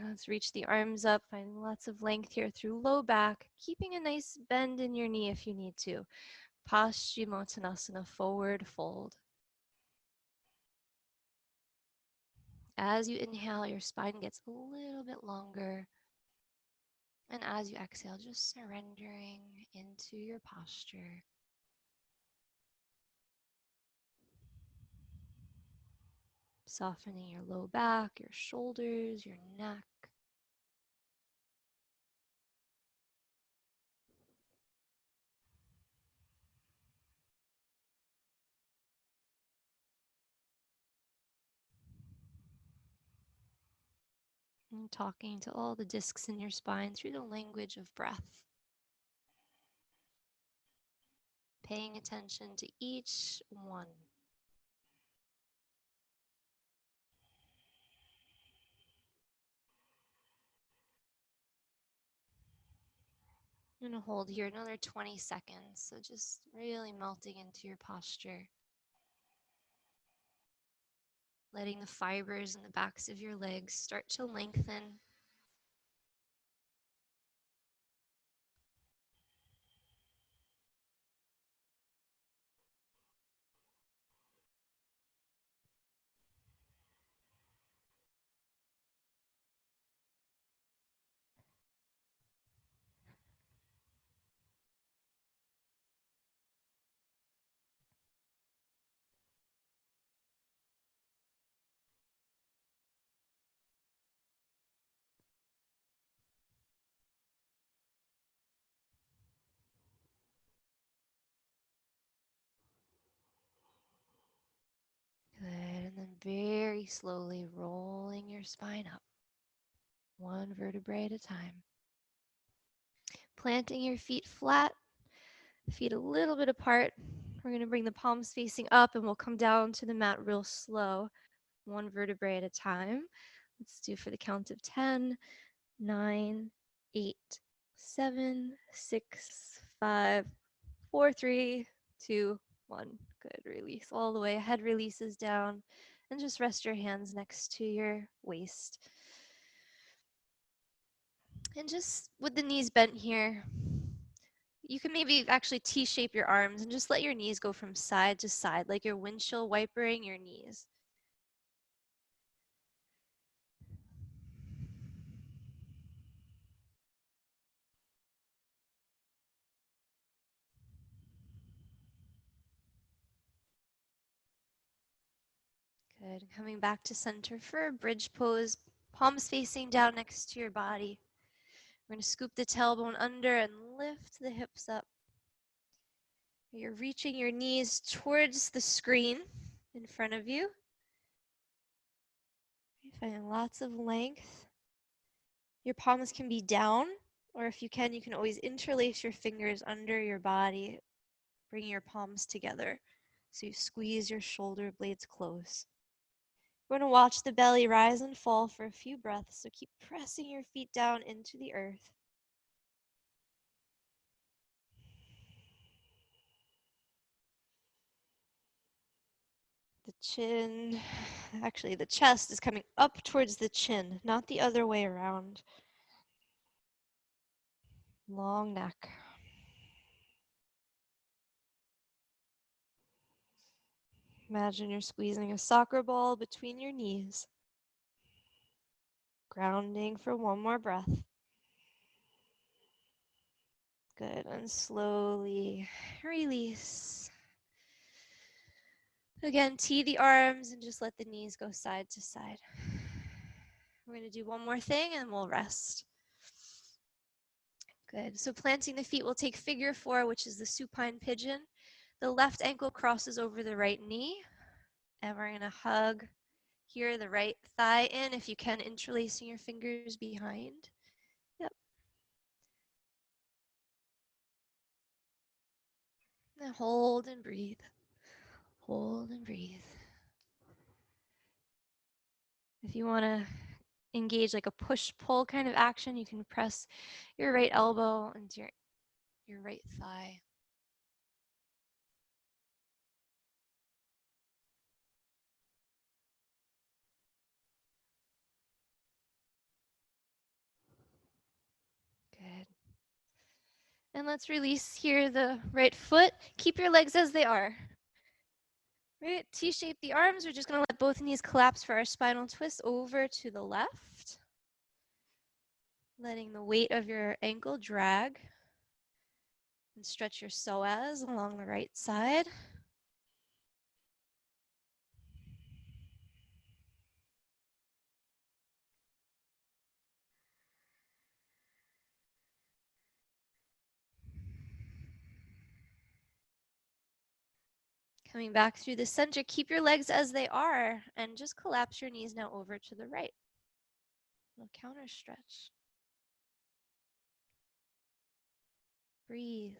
Speaker 1: Let's reach the arms up, finding lots of length here through low back, keeping a nice bend in your knee if you need to. Paschimottanasana, forward fold. As you inhale, your spine gets a little bit longer. And as you exhale, just surrendering into your posture. Softening your low back, your shoulders, your neck. And talking to all the discs in your spine through the language of breath. Paying attention to each one. I'm going to hold here another 20 seconds. So just really melting into your posture. Letting the fibers in the backs of your legs start to lengthen. Good, and then very slowly rolling your spine up, one vertebrae at a time. Planting your feet flat, feet a little bit apart. We're going to bring the palms facing up and we'll come down to the mat real slow, one vertebrae at a time. Let's do for the count of 10, 9, 8, 7, 6, 5, 4, 3, 2, 1. Good. Release all the way. Head releases down. And just rest your hands next to your waist. And just with the knees bent here, you can maybe actually T-shape your arms and just let your knees go from side to side, like you're windshield wipering your knees. Good. Coming back to center for a bridge pose, palms facing down next to your body. We're going to scoop the tailbone under and lift the hips up. You're reaching your knees towards the screen in front of you. You're finding lots of length. Your palms can be down, or if you can always interlace your fingers under your body, bringing your palms together. So you squeeze your shoulder blades close. We're going to watch the belly rise and fall for a few breaths, so keep pressing your feet down into the earth. The chin, actually the chest is coming up towards the chin, not the other way around. Long neck. Imagine you're squeezing a soccer ball between your knees. Grounding for one more breath. Good, and slowly release. Again, tee the arms and just let the knees go side to side. We're going to do one more thing and we'll rest. Good, so planting the feet, we'll take figure 4, which is the supine pigeon. The left ankle crosses over the right knee, and we're going to hug here, the right thigh in, if you can, interlacing your fingers behind. Yep. Now hold and breathe. Hold and breathe. If you want to engage like a push-pull kind of action, you can press your right elbow into your right thigh. Good. And let's release here the right foot. Keep your legs as they are. Right, T-shape the arms. We're just going to let both knees collapse for our spinal twist over to the left. Letting the weight of your ankle drag. And stretch your psoas along the right side. Coming back through the center, keep your legs as they are and just collapse your knees now over to the right. A counter stretch. Breathe.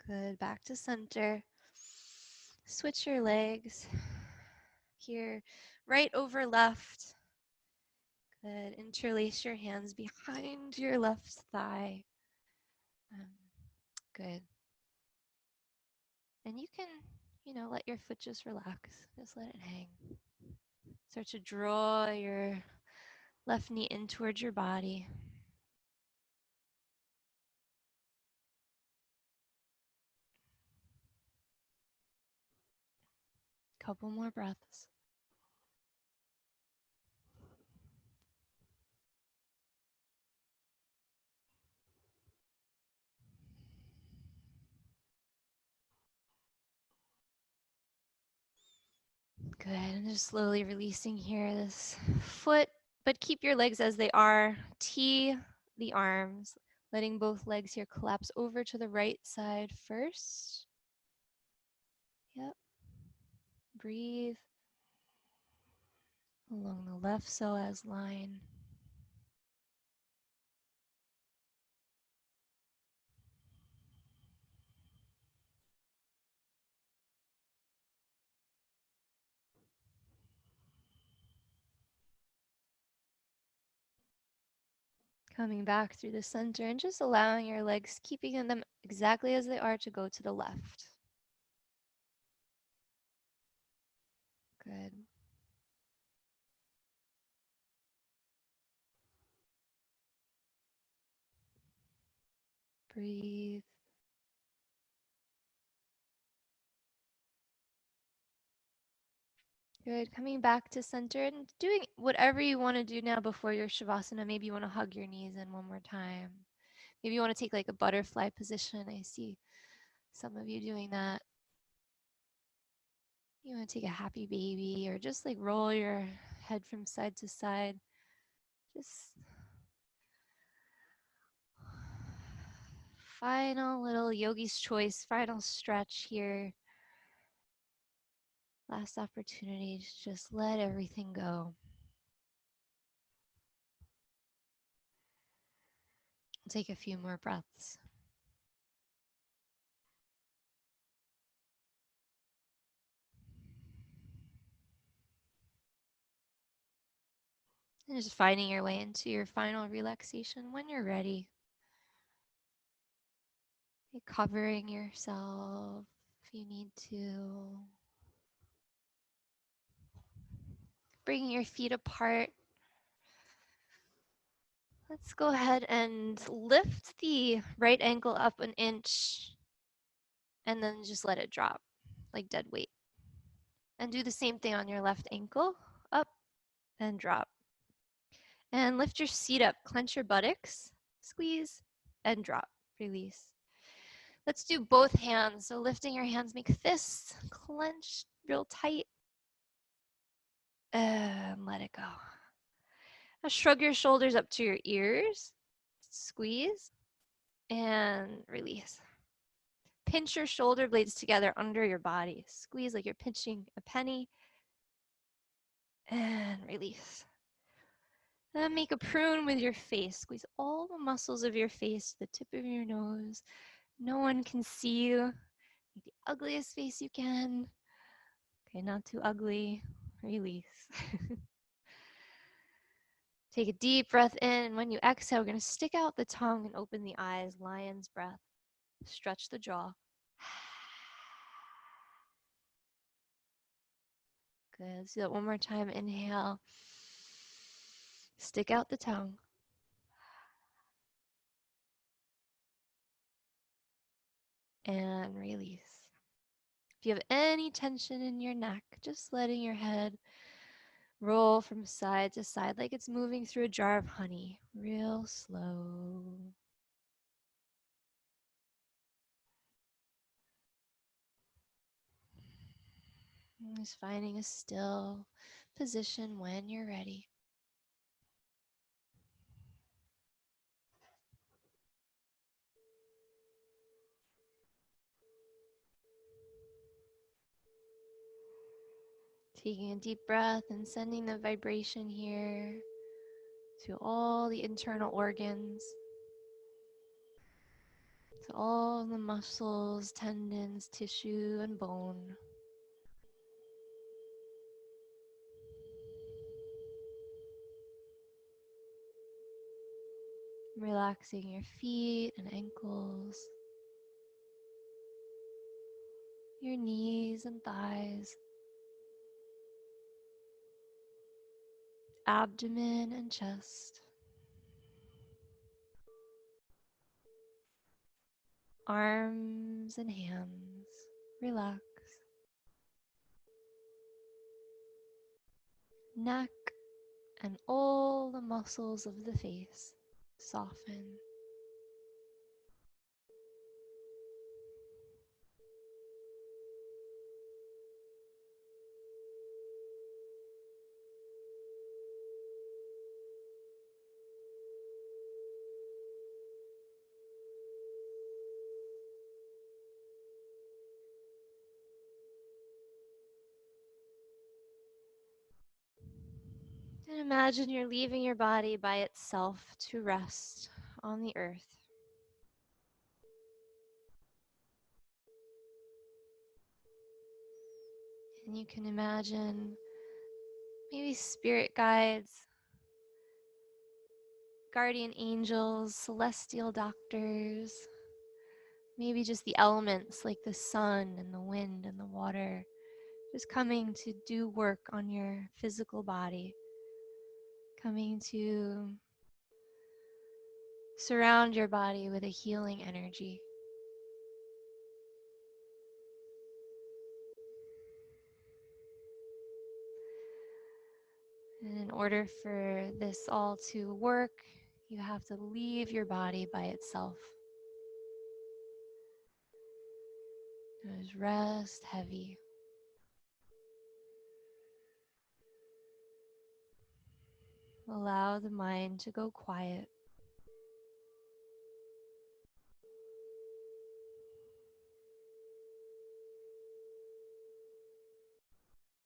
Speaker 1: Good, back to center. Switch your legs. Here, right over left. Good, interlace your hands behind your left thigh. Good. And you can, let your foot just relax. Just let it hang. Start to draw your left knee in towards your body. Couple more breaths. Good, and just slowly releasing here this foot, but keep your legs as they are. T the arms, letting both legs here collapse over to the right side first. Yep. Breathe along the left psoas line. Coming back through the center and just allowing your legs, keeping them exactly as they are, to go to the left. Good. Breathe. Good. Coming back to center and doing whatever you want to do now before your Shavasana. Maybe you want to hug your knees in one more time. Maybe you want to take like a butterfly position. I see some of you doing that. You want to take a happy baby or just like roll your head from side to side. Just final little yogi's choice, final stretch here. Last opportunity to just let everything go. Take a few more breaths. And just finding your way into your final relaxation when you're ready. Covering yourself if you need to. Bringing your feet apart. Let's go ahead and lift the right ankle up an inch and then just let it drop like dead weight. And do the same thing on your left ankle. Up and drop. And lift your seat up. Clench your buttocks. Squeeze and drop. Release. Let's do both hands. So lifting your hands, make fists clenched real tight. And let it go. Now shrug your shoulders up to your ears. Squeeze and release. Pinch your shoulder blades together under your body. Squeeze like you're pinching a penny. And release. Then make a prune with your face. Squeeze all the muscles of your face to the tip of your nose. No one can see you. Make the ugliest face you can. Okay, not too ugly. Release. Take a deep breath in, and when you exhale, we're going to stick out the tongue and open the eyes. Lion's breath. Stretch the jaw. Good. Let's do that one more time. Inhale. Stick out the tongue. And release. If you have any tension in your neck, just letting your head roll from side to side like it's moving through a jar of honey. Real slow. Just finding a still position when you're ready. Taking a deep breath and sending the vibration here to all the internal organs, to all the muscles, tendons, tissue, and bone. Relaxing your feet and ankles, your knees and thighs, abdomen and chest, arms and hands. Relax. Neck and all the muscles of the face. Soften. And imagine you're leaving your body by itself to rest on the earth. And you can imagine maybe spirit guides, guardian angels, celestial doctors, maybe just the elements like the sun and the wind and the water, just coming to do work on your physical body, coming to surround your body with a healing energy. And in order for this all to work, you have to leave your body by itself. Just rest heavy. Allow the mind to go quiet.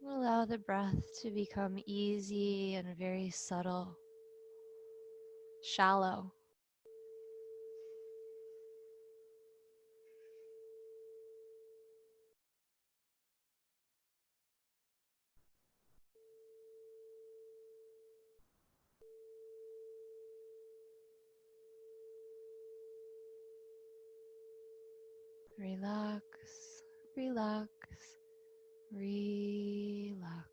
Speaker 1: Allow the breath to become easy and very subtle, shallow. Relax, relax, relax.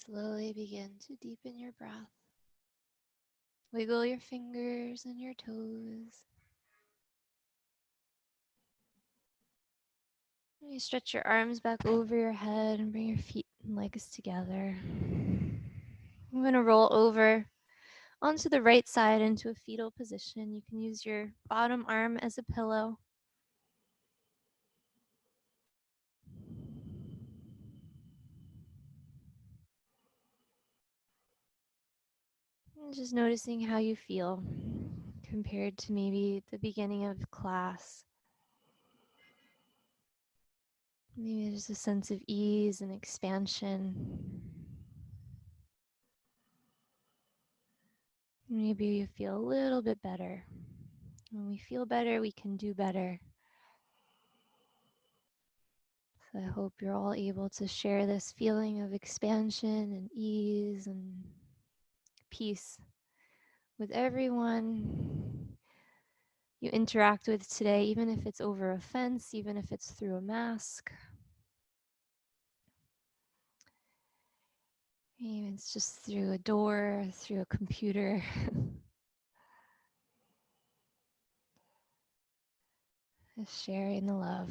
Speaker 1: Slowly begin to deepen your breath. Wiggle your fingers and your toes. You stretch your arms back over your head and bring your feet and legs together. I'm going to roll over onto the right side into a fetal position. You can use your bottom arm as a pillow. And just noticing how you feel compared to maybe the beginning of class. Maybe there's a sense of ease and expansion. Maybe you feel a little bit better. When we feel better, we can do better. So I hope you're all able to share this feeling of expansion and ease and peace with everyone you interact with today, even if it's over a fence, even if it's through a mask, even if it's just through a door, through a computer. Just sharing the love.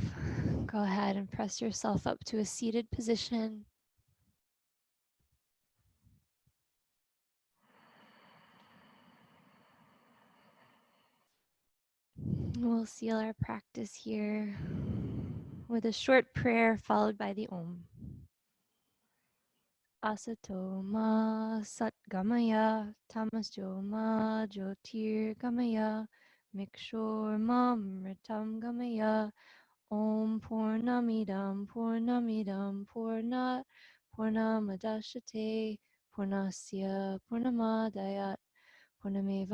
Speaker 1: Go ahead and press yourself up to a seated position. We'll seal our practice here with a short prayer followed by the Om. Asato ma satgamaya, tamasjo ma jyotir gamaya, mikshor ma mritam gamaya, Om purnamidam purnamidam purnat purnamadashate purnasya purnamadayat purnameva